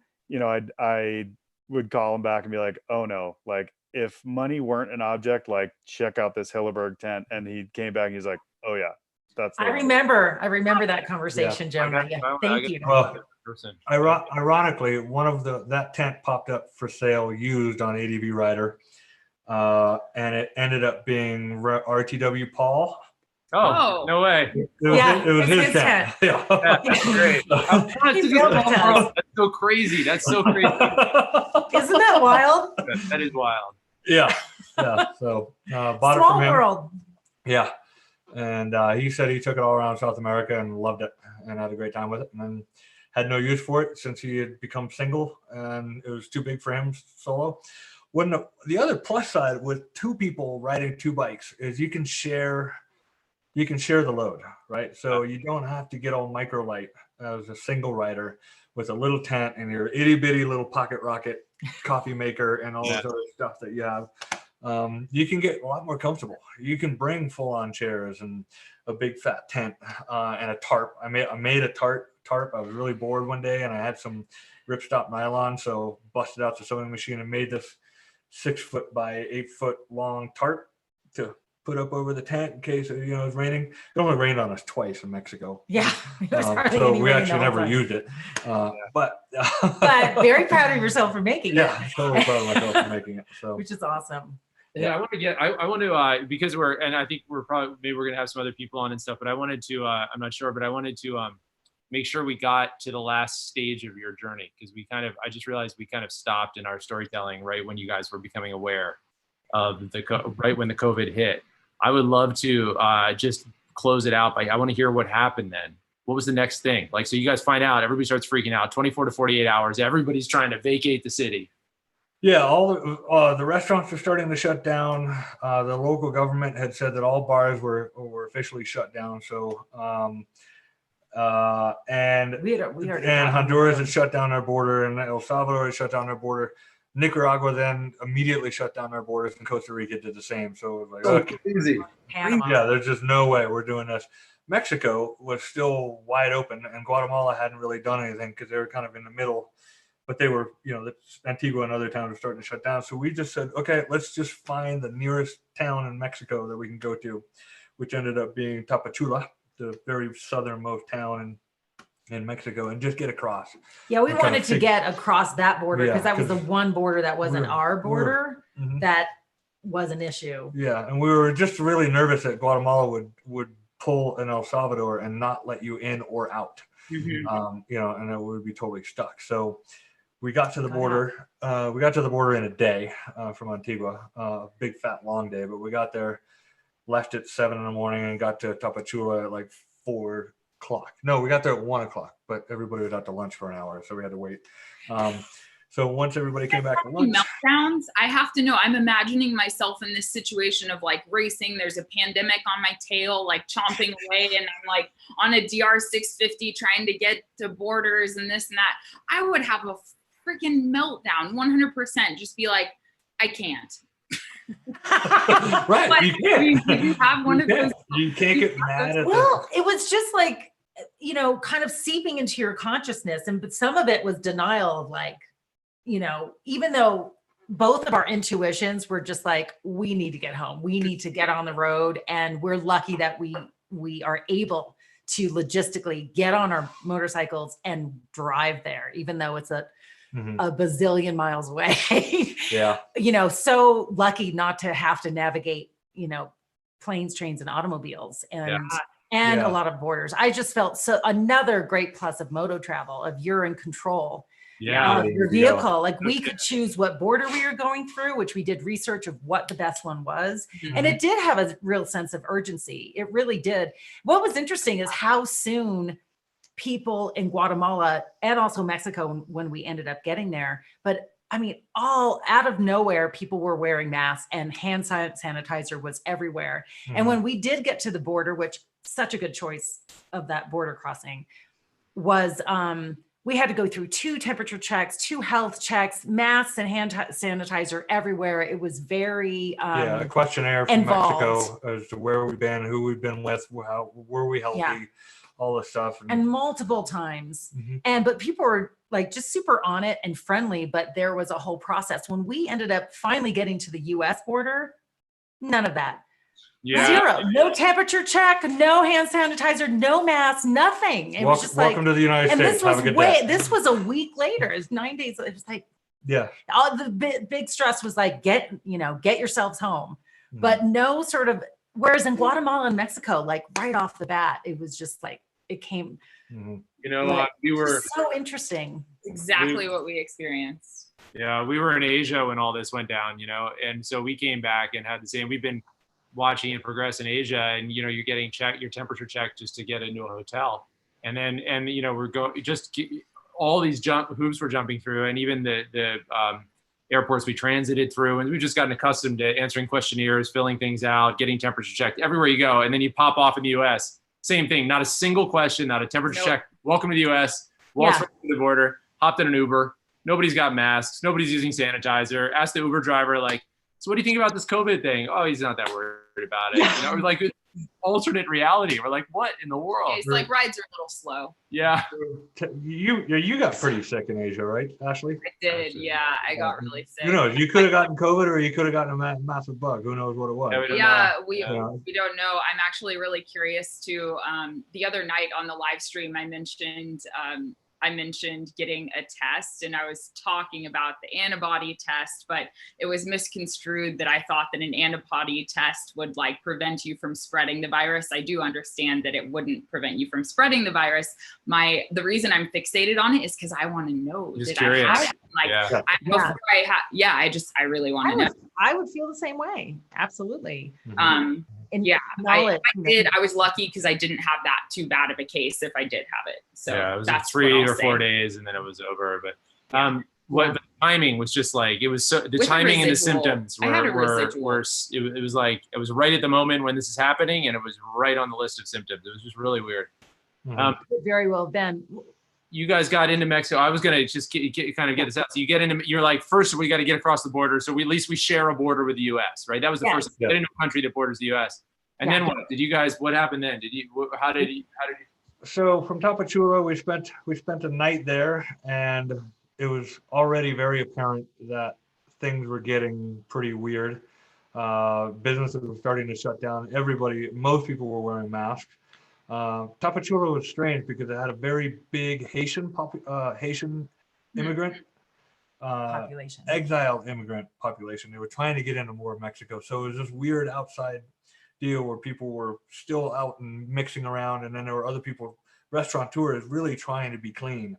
I would call him back and be like, "Oh no, like if money weren't an object, like check out this Hilleberg tent." And he came back and he's like, "Oh yeah, that's." I remember that conversation, Jonah. Thank you. Well, ironically, one of that tent popped up for sale used on ADV Rider, and it ended up being RTW Paul. Oh, no way. It was his tent. Yeah. That's great. That's so crazy. That's so crazy. Isn't that wild? That is wild. Yeah. So bought it from him. World. Yeah. And he said he took it all around South America and loved it and had a great time with it, and then had no use for it since he had become single and it was too big for him solo. When the other plus side with 2 people riding 2 bikes is you can share the load, right? So you don't have to get all micro light as a single rider with a little tent and your itty bitty little pocket rocket coffee maker and all this other stuff that you have. You can get a lot more comfortable. You can bring full on chairs and a big fat tent and a tarp. I made a tarp. I was really bored one day and I had some ripstop nylon, so busted out the sewing machine and made this 6 foot by 8 foot long tarp to put up over the tent in case it was raining. It only rained on us twice in Mexico. Yeah, so we actually never used it. But very proud of yourself for making it. Yeah, totally proud of myself for making it. So which is awesome. Yeah, I want to because I think maybe we're gonna have some other people on and stuff, but I wanted to I'm not sure, but I wanted to make sure we got to the last stage of your journey, because I just realized we kind of stopped in our storytelling right when you guys were becoming aware of right when the COVID hit. I would love to just close it out by, I want to hear what happened then. What was the next thing? Like, so you guys find out, everybody starts freaking out, 24 to 48 hours, everybody's trying to vacate the city. Yeah, all the restaurants were starting to shut down. The local government had said that all bars were officially shut down. So, and Honduras had shut down their border, and El Salvador had shut down their border. Nicaragua then immediately shut down their borders, and Costa Rica did the same. So it was like, easy. Yeah, there's just no way we're doing this. Mexico was still wide open, and Guatemala hadn't really done anything because they were kind of in the middle. But they were, Antigua and other towns were starting to shut down. So we just said, okay, let's just find the nearest town in Mexico that we can go to, which ended up being Tapachula, the very southernmost town in Mexico, and just get across. Yeah, we wanted to get across that border because that was the one border that wasn't our border that was an issue. Yeah, and we were just really nervous that Guatemala would pull an El Salvador and not let you in or out. And it would be totally stuck. So we got to the border. We got to the border in a day from Antigua, a big fat long day. But we got there, left at 7 a.m. and got to Tapachula at like 4 o'clock. No, we got there at 1 o'clock. But everybody was out to lunch for an hour, so we had to wait. So once everybody came back from lunch, meltdowns. I have to know. I'm imagining myself in this situation of like racing. There's a pandemic on my tail, like chomping away, and I'm like on a DR650 trying to get to borders and this and that. I would have a freaking meltdown, 100%. Just be like, I can't. Right? But, you can't. you have one of those. You can't get mad at. Well, it was just like, kind of seeping into your consciousness, but some of it was denial of like, even though both of our intuitions were just like, we need to get home, we need to get on the road, and we're lucky that we are able to logistically get on our motorcycles and drive there, even though it's a bazillion miles away. Yeah. So lucky not to have to navigate, planes, trains, and automobiles and a lot of borders. I just felt another great plus of moto travel, of you're in control of your vehicle. Like we could choose what border we were going through, which we did research of what the best one was. And it did have a real sense of urgency. It really did. What was interesting is how soon people in Guatemala and also Mexico, when we ended up getting there, but I mean, all out of nowhere, people were wearing masks and hand sanitizer was everywhere. And when we did get to the border, which such a good choice of that border crossing was, we had to go through 2 temperature checks, 2 health checks, masks and hand sanitizer everywhere. It was very a questionnaire from involved. Mexico as to where we've been, who we've been with, how were we healthy, all this stuff, and multiple times. But people were like just super on it and friendly. But there was a whole process. When we ended up finally getting to the U.S. border, none of that. Zero. No temperature check, no hand sanitizer, no mask, nothing. It was just welcome to the United States. Have a good day. This was a week later. It's 9 days. It was like, all the big stress was like, get yourselves home, but no sort of, whereas in Guatemala and Mexico, like right off the bat, it was just like, it came, we were so interesting. Exactly what we experienced. Yeah. We were in Asia when all this went down, and so we came back and had the same, we've been watching it progress in Asia, and you're getting your temperature checked just to get into a hotel, and we're all these hoops we're jumping through, and even the airports we transited through, and we've just gotten accustomed to answering questionnaires, filling things out, getting temperature checked everywhere you go, and then you pop off in the U.S. Same thing, not a single question, not a temperature check. Welcome to the U.S. Walked right to the border, hopped in an Uber. Nobody's got masks. Nobody's using sanitizer. Asked the Uber driver like, so what do you think about this COVID thing? Oh, he's not that worried about it. Like alternate reality. We're like, what in the world? It's like rides are a little slow. Yeah. You got pretty sick in Asia, right, Ashley? I did. Yeah, I got really sick. Who knows? You could have gotten COVID, or you could have gotten a massive bug. Who knows what it was? We don't know. I'm actually really curious to. The other night on the live stream, I mentioned I mentioned getting a test, and I was talking about the antibody test, but it was misconstrued that I thought that an antibody test would like prevent you from spreading the virus. I do understand that it wouldn't prevent you from spreading the virus. The reason I'm fixated on it is because I want to know Just that curious. I have it. Like before I really want to know. I would feel the same way. Absolutely. Yeah, knowledge. I was lucky because I didn't have that too bad of a case if I did have it. So yeah, it was that's 3 or 4 days and then it was over. But the timing was just like, it was so, the timing and the symptoms were it was like, it was right at the moment when this is happening, and it was right on the list of symptoms. It was just really weird. Very well done. You guys got into Mexico. I was going to just kind of get this out. So you get into, you're like, first we got to get across the border. So at least we share a border with the US, right? That was the first, get into a country that borders the US. And then what did you guys, what happened then? How did you? So from Tapachula, we spent a night there, and it was already very apparent that things were getting pretty weird. Businesses were starting to shut down. Most people were wearing masks. Tapachula was strange because it had a very big Haitian immigrant Population. exile immigrant population. They were trying to get into more of Mexico, so it was this weird outside deal where people were still out and mixing around, and then there were other people, restaurateurs, really trying to be clean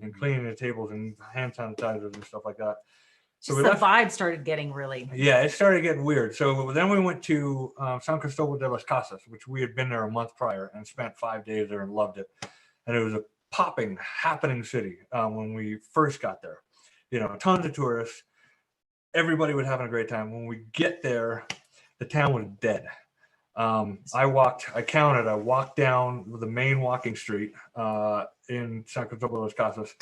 and cleaning the tables and hand sanitizers and stuff like that. So the vibe started getting really. Yeah, it started getting weird. So then we went to San Cristobal de las Casas, which we had been there a month prior and spent 5 days there and loved it. And it was a happening city when we first got there. You know, tons of tourists. Everybody was having a great time. When we get there, the town was dead. I walked down the main walking street in San Cristobal de las Casas,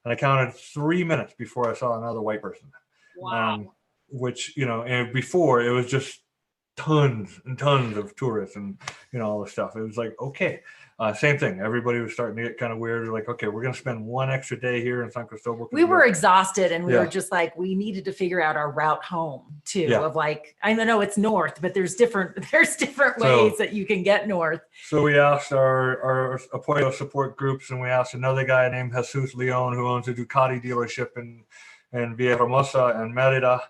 and I counted 3 minutes before I saw another white person. Wow. Which, you know, and before it was just tons and tons of tourists and, you know, all this stuff. It was like, okay, same thing. Everybody was starting to get kind of weird. Like, okay, we're going to spend one extra day here in San Cristobal. We were exhausted, and we were just like, we needed to figure out our route home too. Yeah. Of like, I know it's north, but there's different ways that you can get north. So we asked our Apoyo support groups, and we asked another guy named Jesus Leon, who owns a Ducati dealership in Villahermosa and Merida.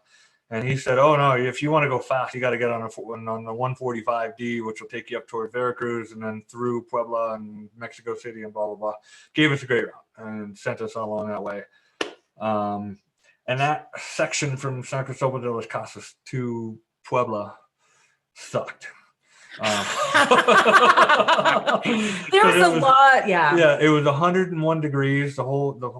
And he said, oh, no, if you want to go fast, you got to get on the 145D, which will take you up toward Veracruz and then through Puebla and Mexico City and blah, blah, blah. Gave us a great route and sent us along that way. And that section from San Cristobal de las Casas to Puebla sucked. There was a lot, Yeah, it was 101 degrees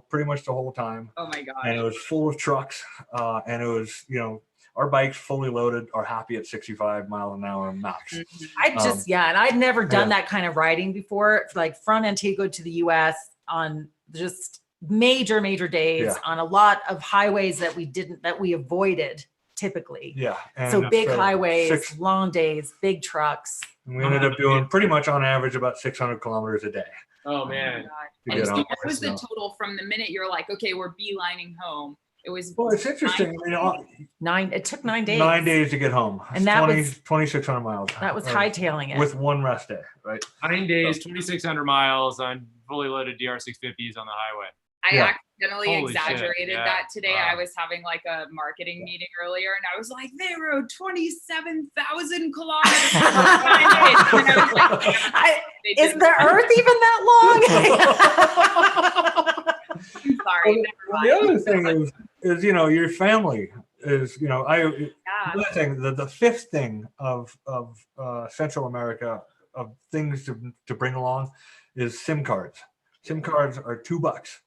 pretty much the whole time. Oh my god! And it was full of trucks, and it was, you know, our bikes fully loaded are happy at 65 miles an hour max. And I'd never done that kind of riding before, like from Antigua to the U.S. on just major days on a lot of highways that we avoided. Typically. Yeah. And so big highways, long days, big trucks. And we ended up doing pretty much on average about 600 kilometers a day. Oh man. And so what was the total from the minute you're like, okay, we're beelining home? It was. Well, it's interesting. It took 9 days. 9 days to get home. And that was 2,600 miles. That was hightailing it. With one rest day, right? 9 days, 2,600 miles on fully loaded DR650's on the highway. I accidentally exaggerated that today. Wow. I was having like a marketing meeting earlier, and I was like, they rode 27,000 kilometers. Is the Earth even that long? Sorry. Well, the other thing is, you know, your family is, you know, the fifth thing of Central America of things to bring along is SIM cards. SIM cards are $2.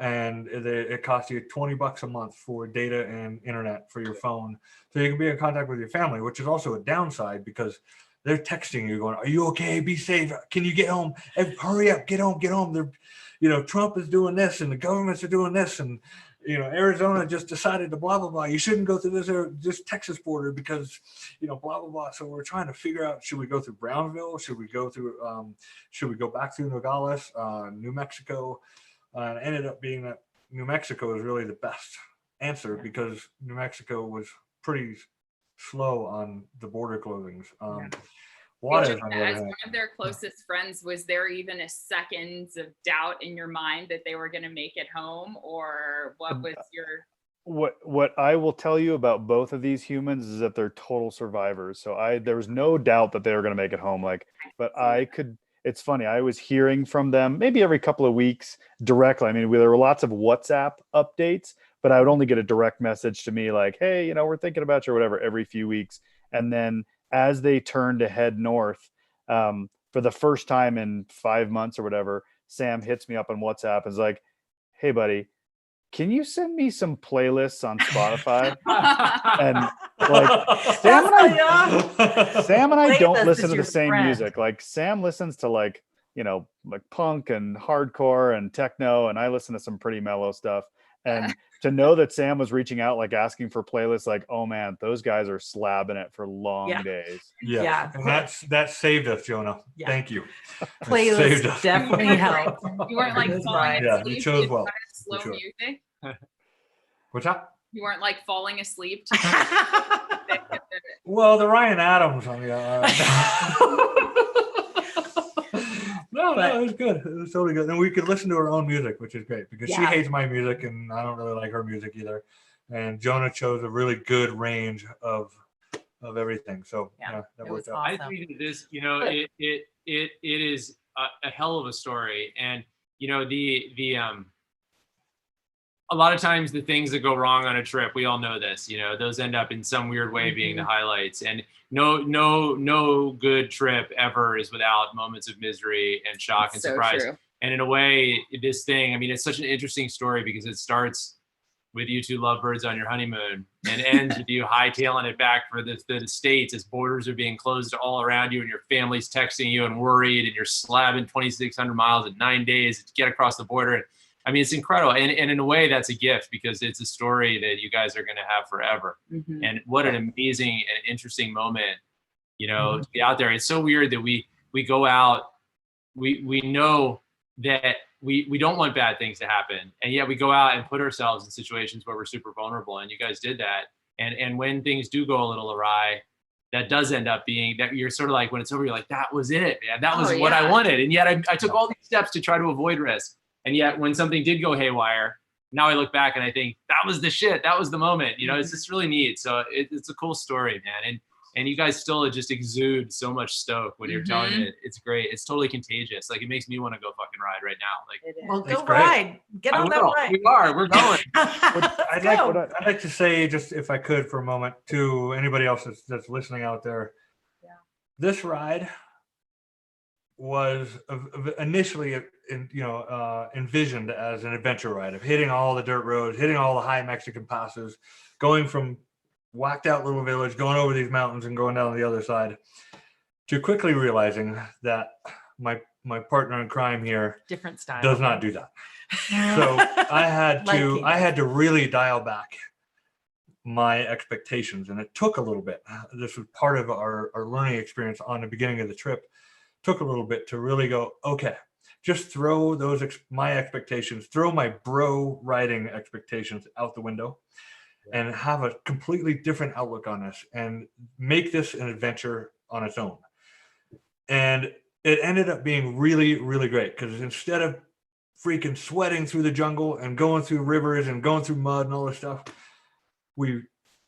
And it costs you $20 a month for data and internet for your phone, so you can be in contact with your family, which is also a downside because they're texting you going, are you okay? Be safe. Can you get home? Hurry up, get home. They're, you know, Trump is doing this and the governments are doing this, and, you know, Arizona just decided to blah, blah, blah. You shouldn't go through this Texas border because, you know, blah, blah, blah. So we're trying to figure out, should we go through Brownsville? Should we go back through Nogales, New Mexico? And it ended up being that New Mexico is really the best answer because New Mexico was pretty slow on the border closings. Juarez, on the other As hand. one of their closest friends, was there even a seconds of doubt in your mind that they were going to make it home, or what was your? What I will tell you about both of these humans is that they're total survivors. So there was no doubt that they were going to make it home. It's funny. I was hearing from them maybe every couple of weeks directly. I mean, there were lots of WhatsApp updates, but I would only get a direct message to me like, hey, we're thinking about you or whatever every few weeks. And then as they turned to head north, for the first time in 5 months or whatever, Sam hits me up on WhatsApp and is like, hey, buddy, can you send me some playlists on Spotify? And like Sam and I don't listen to the same music. Like Sam listens to like punk and hardcore and techno, and I listen to some pretty mellow stuff. And to know that Sam was reaching out, like asking for playlists, like, oh man, those guys are slabbing it for long days. Yeah. And that saved us, Jonah. Yeah. Thank you. Playlist definitely helped. You weren't like falling asleep. You chose well. Slow music. What's that? You weren't like falling asleep. Well, the Ryan Adams on the No, it was good. It was totally good. And we could listen to our own music, which is great because she hates my music and I don't really like her music either. And Jonah chose a really good range of everything. So that worked out. Awesome. I think this, it is a hell of a story. And a lot of times the things that go wrong on a trip, we all know this, those end up in some weird way being the highlights. And no good trip ever is without moments of misery and shock and surprise. True. And in a way, this thing, it's such an interesting story because it starts with you two lovebirds on your honeymoon and ends with you hightailing it back for the States as borders are being closed all around you and your family's texting you and worried and you're slabbing 2,600 miles in 9 days to get across the border. It's incredible. And in a way, that's a gift because it's a story that you guys are going to have forever. Mm-hmm. And what an amazing and interesting moment, to be out there. It's so weird that we go out, we know that we don't want bad things to happen. And yet we go out and put ourselves in situations where we're super vulnerable. And you guys did that. And when things do go a little awry, that does end up being that you're sort of like, when it's over, you're like, that was it, man. That was what I wanted. And yet I took all these steps to try to avoid risk. And yet when something did go haywire, now I look back and I think that was the shit. That was the moment. It's just really neat. So it's a cool story, man. And you guys still just exude so much stoke when you're telling it. It's great. It's totally contagious. Like it makes me want to go fucking ride right now. Like, well, go ride. Get on that ride. We're going. I'd like to say, just if I could for a moment, to anybody else that's listening out there, this ride was initially envisioned as an adventure ride of hitting all the dirt roads, hitting all the high Mexican passes, going from whacked out little village, going over these mountains and going down the other side, to quickly realizing that my partner in crime here different style does not do that. So I had to really dial back my expectations, and it took a little bit. This was part of our learning experience on the beginning of the trip. Took a little bit to really go, okay, just throw my expectations, throw my bro riding expectations out the window and have a completely different outlook on this and make this an adventure on its own. And it ended up being really, really great because instead of freaking sweating through the jungle and going through rivers and going through mud and all this stuff, we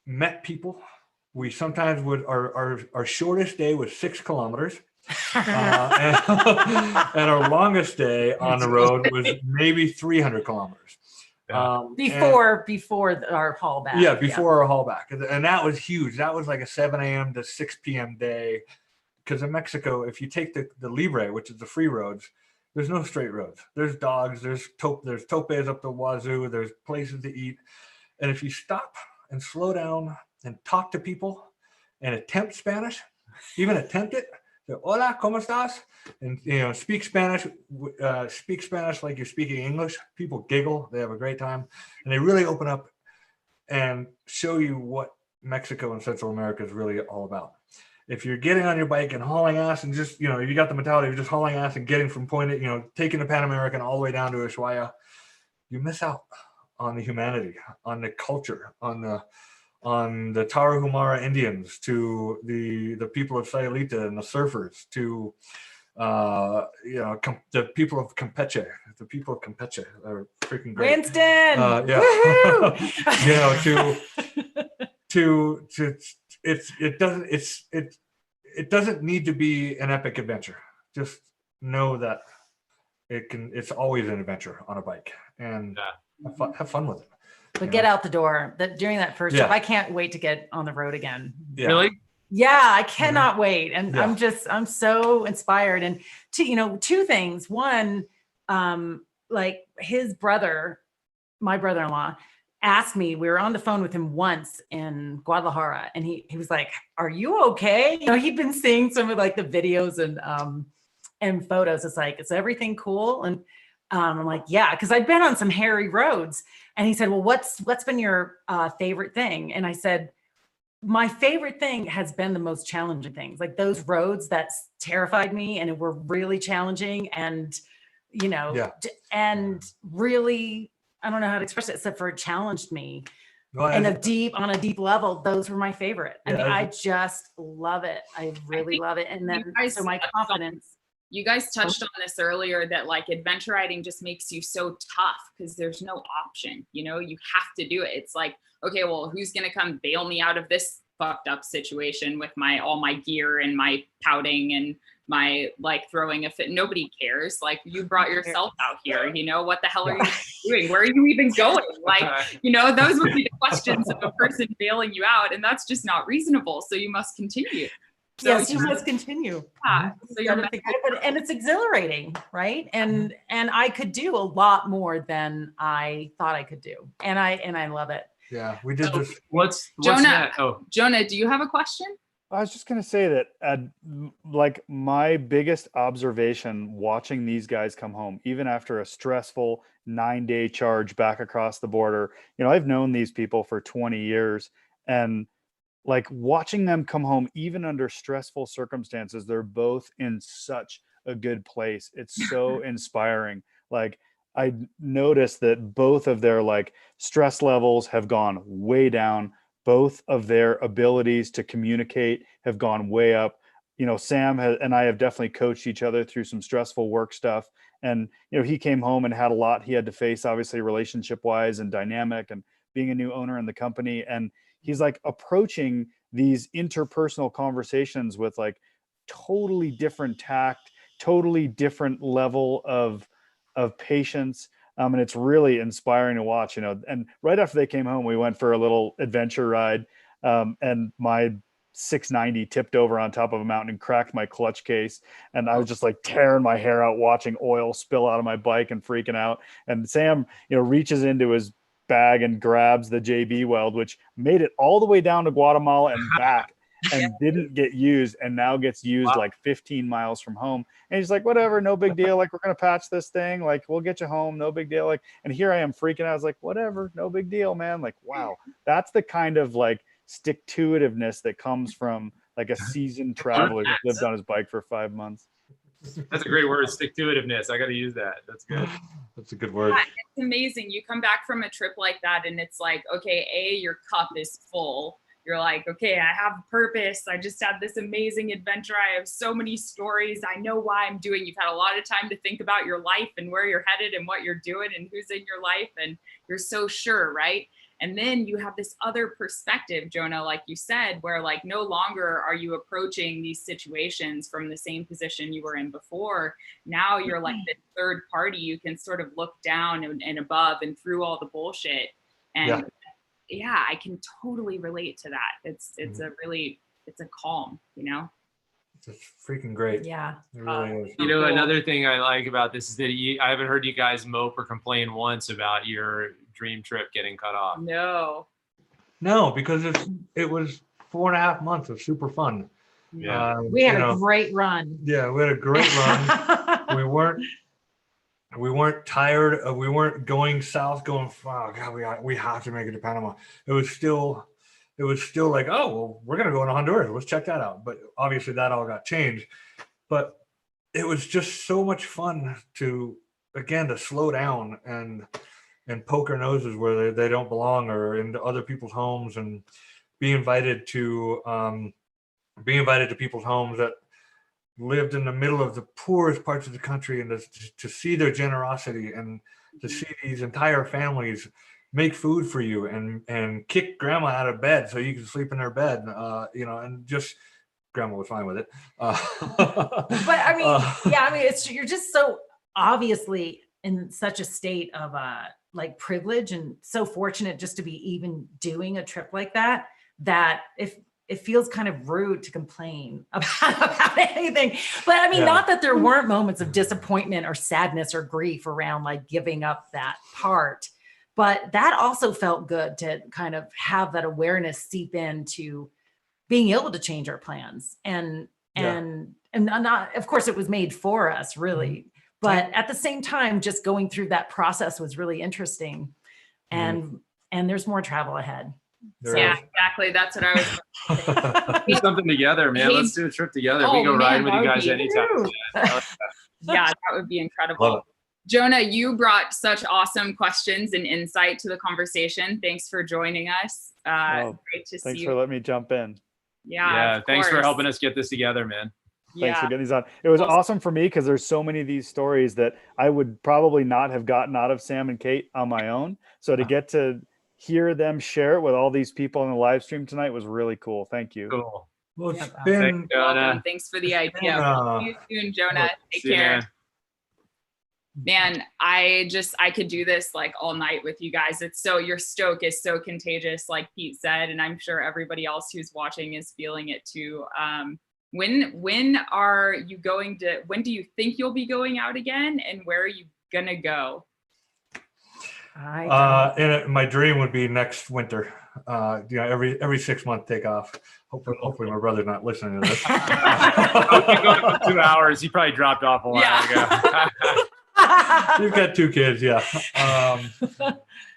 met people. We sometimes our shortest day was 6 kilometers. And our longest day on the road was maybe 300 kilometers. Before our haul back. Before our haul back. And that was huge. That was like a 7 a.m. to 6 p.m. day. Because in Mexico, if you take the Libre, which is the free roads, there's no straight roads. There's dogs, there's topes up the wazoo, there's places to eat. And if you stop and slow down and talk to people and attempt Spanish, even attempt it, hola, ¿cómo estás? And speak Spanish like you're speaking English. People giggle, they have a great time, and they really open up and show you what Mexico and Central America is really all about. If you're getting on your bike and hauling ass and just, you got the mentality of just hauling ass and getting from point A, taking the Pan American all the way down to Ushuaia, you miss out on the humanity, on the culture, on on the Tarahumara Indians, to the people of Sayulita and the surfers, to the people of Campeche. The people of Campeche are freaking great. Winston, Yeah. It doesn't need to be an epic adventure. Just know that it's always an adventure on a bike, and have fun with it. But get out the door. During that first trip, I can't wait to get on the road again. Yeah. Really? Yeah, I cannot wait. And I'm so inspired. And two things. One, like his brother, my brother-in-law, asked me, we were on the phone with him once in Guadalajara, and he was like, "Are you okay?" He'd been seeing some of like the videos and photos. It's like, "Is everything cool?" And I'm like, "Yeah," because I'd been on some hairy roads. And he said, "Well, what's been your favorite thing?" And I said, my favorite thing has been the most challenging things, like those roads that terrified me and were really challenging, and and really, I don't know how to express it except for it challenged me on a deep level. Those were my favorite. I mean, I just love it. I really love it. And then so my confidence. You guys touched on this earlier, that like adventure riding just makes you so tough because there's no option. You have to do it. It's like, okay, well, who's going to come bail me out of this fucked up situation with all my gear and my pouting and my like throwing a fit? Nobody cares. Like, you brought yourself out here, what the hell are you doing? Where are you even going? Like, those would be the questions of a person bailing you out, and that's just not reasonable. So you must continue. So yes, you must continue. Yeah. So and it's exhilarating, right? And I could do a lot more than I thought I could do, and I love it. Yeah, we did this. What's Jonah? that? Oh, Jonah, do you have a question? I was just going to say that like my biggest observation watching these guys come home, even after a stressful 9-day charge back across the border, I've known these people for 20 years, and like watching them come home, even under stressful circumstances, they're both in such a good place. It's so inspiring. Like, I noticed that both of their like stress levels have gone way down. Both of their abilities to communicate have gone way up. Sam and I have definitely coached each other through some stressful work stuff. And, he came home and had a lot he had to face, obviously relationship wise and dynamic, and being a new owner in the company. And he's like approaching these interpersonal conversations with like totally different tact, totally different level of patience. And it's really inspiring to watch, and right after they came home, we went for a little adventure ride. And my 690 tipped over on top of a mountain and cracked my clutch case. And I was just like tearing my hair out, watching oil spill out of my bike and freaking out. And Sam, reaches into his bag and grabs the JB weld, which made it all the way down to Guatemala and back and didn't get used, and now gets used like 15 miles from home. And he's like, whatever, no big deal. Like, we're going to patch this thing. Like, we'll get you home. No big deal. Like, and here I am freaking out. I was like, whatever, no big deal, man. Like, wow, that's the kind of like stick-to-itiveness that comes from like a seasoned traveler who lived on his bike for 5 months. That's a great word, stick-to-itiveness. I got to use that. That's good. That's a good word. Yeah, it's amazing. You come back from a trip like that, and it's like, okay, your cup is full. You're like, okay, I have purpose. I just had this amazing adventure. I have so many stories. I know why I'm doing. You've had a lot of time to think about your life and where you're headed and what you're doing and who's in your life. And you're so sure, right? And then you have this other perspective, Jonah, like you said, where like no longer are you approaching these situations from the same position you were in before. Now you're like the third party. You can sort of look down and above and through all the bullshit. And yeah, I can totally relate to that. It's a calm, It's freaking great. Yeah. It really is. Another thing I like about this is that I haven't heard you guys mope or complain once about your dream trip getting cut off. No, because it was 4.5 months of super fun. Yeah. We had a great run. Yeah, we had a great run. We weren't tired. We weren't going south, going, oh God, we have to make it to Panama. It was still like, oh, well, we're going to go into Honduras. Let's check that out. But obviously that all got changed. But it was just so much fun to slow down and and poke our noses where they don't belong, or into other people's homes, and be invited to people's homes that lived in the middle of the poorest parts of the country, and to see their generosity, and to see these entire families make food for you, and kick grandma out of bed so you can sleep in her bed, and just grandma was fine with it. But I mean, yeah, I mean, you're just so obviously in such a state of like privilege, and so fortunate just to be even doing a trip like that, that if it feels kind of rude to complain about anything. But I mean, not that there weren't moments of disappointment or sadness or grief around like giving up that part, but that also felt good to kind of have that awareness seep into being able to change our plans. And not, of course it was made for us really, but at the same time, just going through that process was really interesting. And there's more travel ahead. Yeah, exactly. That's what I was. Do something together, man. Let's do a trip together. We go ride with you guys anytime. Yeah, that would be incredible. Jonah, you brought such awesome questions and insight to the conversation. Thanks for joining us. Great to see you. Thanks for letting me jump in. Yeah, thanks for helping us get this together, man. Thanks for getting these on. It was awesome for me because there's so many of these stories that I would probably not have gotten out of Sam and Kate on my own. So to get to hear them share it with all these people on the live stream tonight was really cool. Thank you. Cool. Well, it's been welcome. Thanks for the idea. See you soon, Jonah. Take care. Man, I could do this like all night with you guys. It's so, your stoke is so contagious, like Pete said, and I'm sure everybody else who's watching is feeling it too. When are you going to, when do you think you'll be going out again, and where are you gonna go? And my dream would be next winter. Every 6 month takeoff. Hopefully my brother's not listening to this. Going for 2 hours. He probably dropped off a while ago. You've got 2 kids, yeah.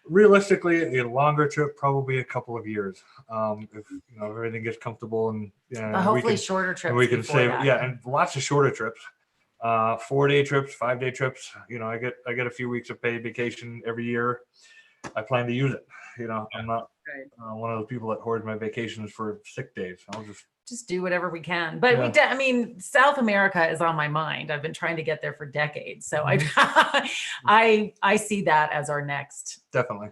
Realistically, a longer trip, probably a couple of years. If everything gets comfortable, and hopefully shorter trips. And we can save, and lots of shorter trips. 4-day trips, 5-day trips. I get a few weeks of paid vacation every year. I plan to use it. I'm not one of those people that hoards my vacations for sick days. I'll just do whatever we can. But I mean, South America is on my mind. I've been trying to get there for decades. So I see that as our next. Definitely.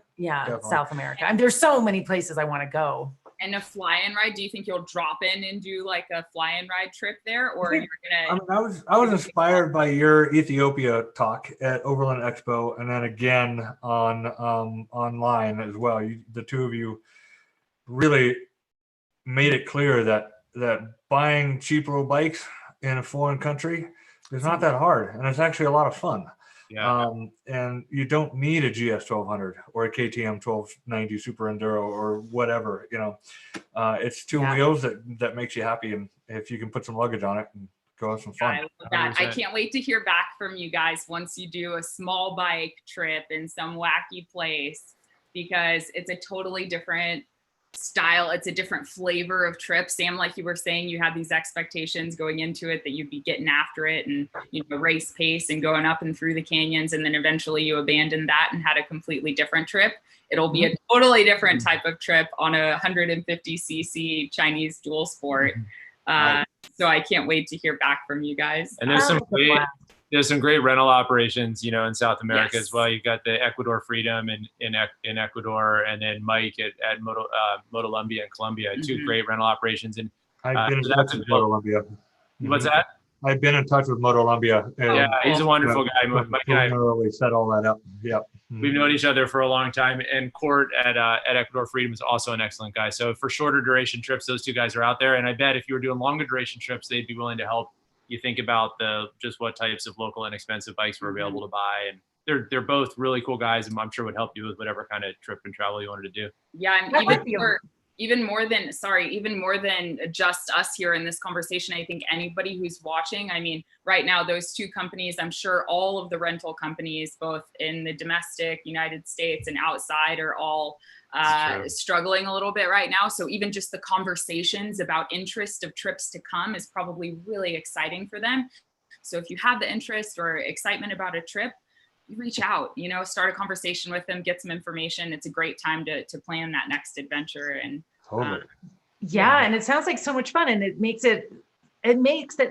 South America. I mean, there's so many places I want to go. And a fly-in ride, do you think you'll drop in and do like a fly-in ride trip there, or you're gonna? I was inspired by your Ethiopia talk at Overland Expo, and then again on online as well. The two of you really made it clear that buying cheap little bikes in a foreign country is not that hard, and it's actually a lot of fun. And you don't need a GS 1200 or a KTM 1290 Super Enduro or whatever. It's two wheels that makes you happy, and if you can put some luggage on it and go have some fun. I love that. 100%. I can't wait to hear back from you guys once you do a small bike trip in some wacky place, because it's a totally different style. It's a different flavor of trip. Sam, like you were saying, you had these expectations going into it that you'd be getting after it and race pace and going up and through the canyons, and then eventually you abandoned that and had a completely different trip. It'll be a totally different type of trip on a 150cc Chinese dual sport. So I can't wait to hear back from you guys. And there's some great rental operations, in South America as well. You've got the Ecuador Freedom in Ecuador, and then Mike at Motolumbia in Colombia. 2 great rental operations. And I've been in touch with Motolumbia. What's that? I've been in touch with Motolumbia. Yeah, he's a wonderful guy. Mike and I really set all that up. Yep. We've known each other for a long time, and Court at Ecuador Freedom is also an excellent guy. So for shorter duration trips, those 2 guys are out there. And I bet if you were doing longer duration trips, they'd be willing to help you think about just what types of local inexpensive bikes were available to buy. And they're both really cool guys, and I'm sure would help you with whatever kind of trip and travel you wanted to do. Yeah, and even more than just us here in this conversation, I think anybody who's watching, I mean, right now, those 2 companies, I'm sure all of the rental companies, both in the domestic United States and outside, are all struggling a little bit right now. So even just the conversations about interest of trips to come is probably really exciting for them. So if you have the interest or excitement about a trip, reach out, you know, start a conversation with them, get some information. It's a great time to plan that next adventure. And Totally. Yeah, and it sounds like so much fun, and it makes it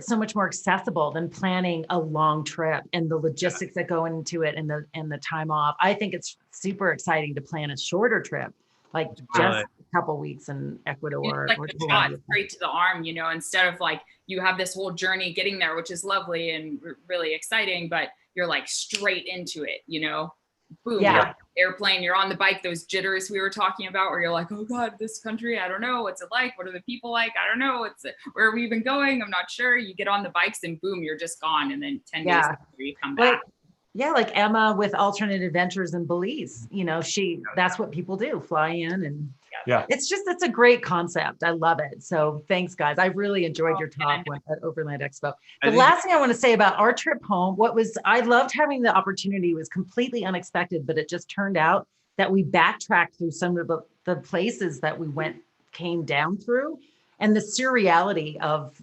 so much more accessible than planning a long trip and the logistics that go into it and the time off. I think it's super exciting to plan a shorter trip, like just a couple weeks in Ecuador. like or the shot straight to the arm, you know, instead of like you have this whole journey getting there, which is lovely and really exciting, but you're like straight into it, you know, boom, Yeah. airplane, you're on the bike, those jitters we were talking about, where you're like, oh God, this country, I don't know, what's it like? What are the people like? I don't know. Where have we been going? I'm not sure. You get on the bikes and boom, you're just gone. And then 10 days later you come back. Like Emma with Alternate Adventures in Belize, you know, that's what people do, fly in and it's a great concept. I love it. So thanks guys. I really enjoyed your talk at Overland Expo. The last thing I want to say about our trip home, I loved having the opportunity. It was completely unexpected, but it just turned out that we backtracked through some of the places that we came down through, and the surreality of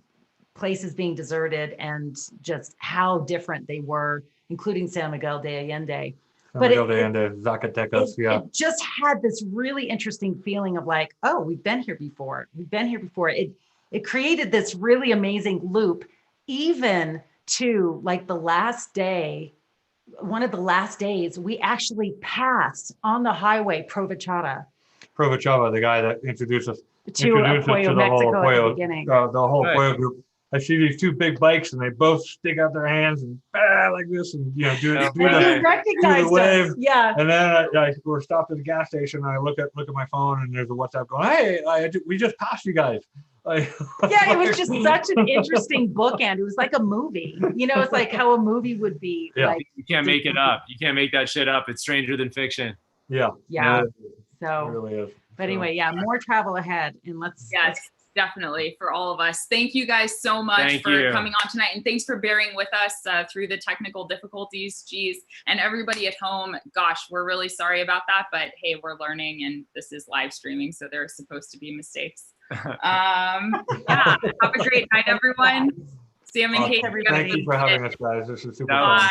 places being deserted and just how different they were, including San Miguel de Allende. Zacatecas, it just had this really interesting feeling of like, oh, we've been here before. It created this really amazing loop, even to like the last day, one of the last days, we actually passed on the highway Provechada, the guy that introduced us to Apoyo, Mexico at the beginning. The whole Apoyo group. I see these two big bikes and they both stick out their hands and like this and, you know, do the wave. Yeah. And then we're stopped at the gas station and I look at my phone and there's a WhatsApp going, hey, we just passed you guys. It was just such an interesting bookend. It was like a movie. You know, it's like how a movie would be. Yeah. Like, you can't make it up. You can't make that shit up. It's stranger than fiction. Yeah. So, it really is. But anyway, more travel ahead, and let's definitely, for all of us. Thank you guys so much for coming on tonight, and thanks for bearing with us through the technical difficulties. Geez, and everybody at home, gosh, we're really sorry about that, but hey, we're learning, and this is live streaming, so there are supposed to be mistakes. Have a great night, everyone. Sam and Kate, thank you for having us, guys. This is super fun.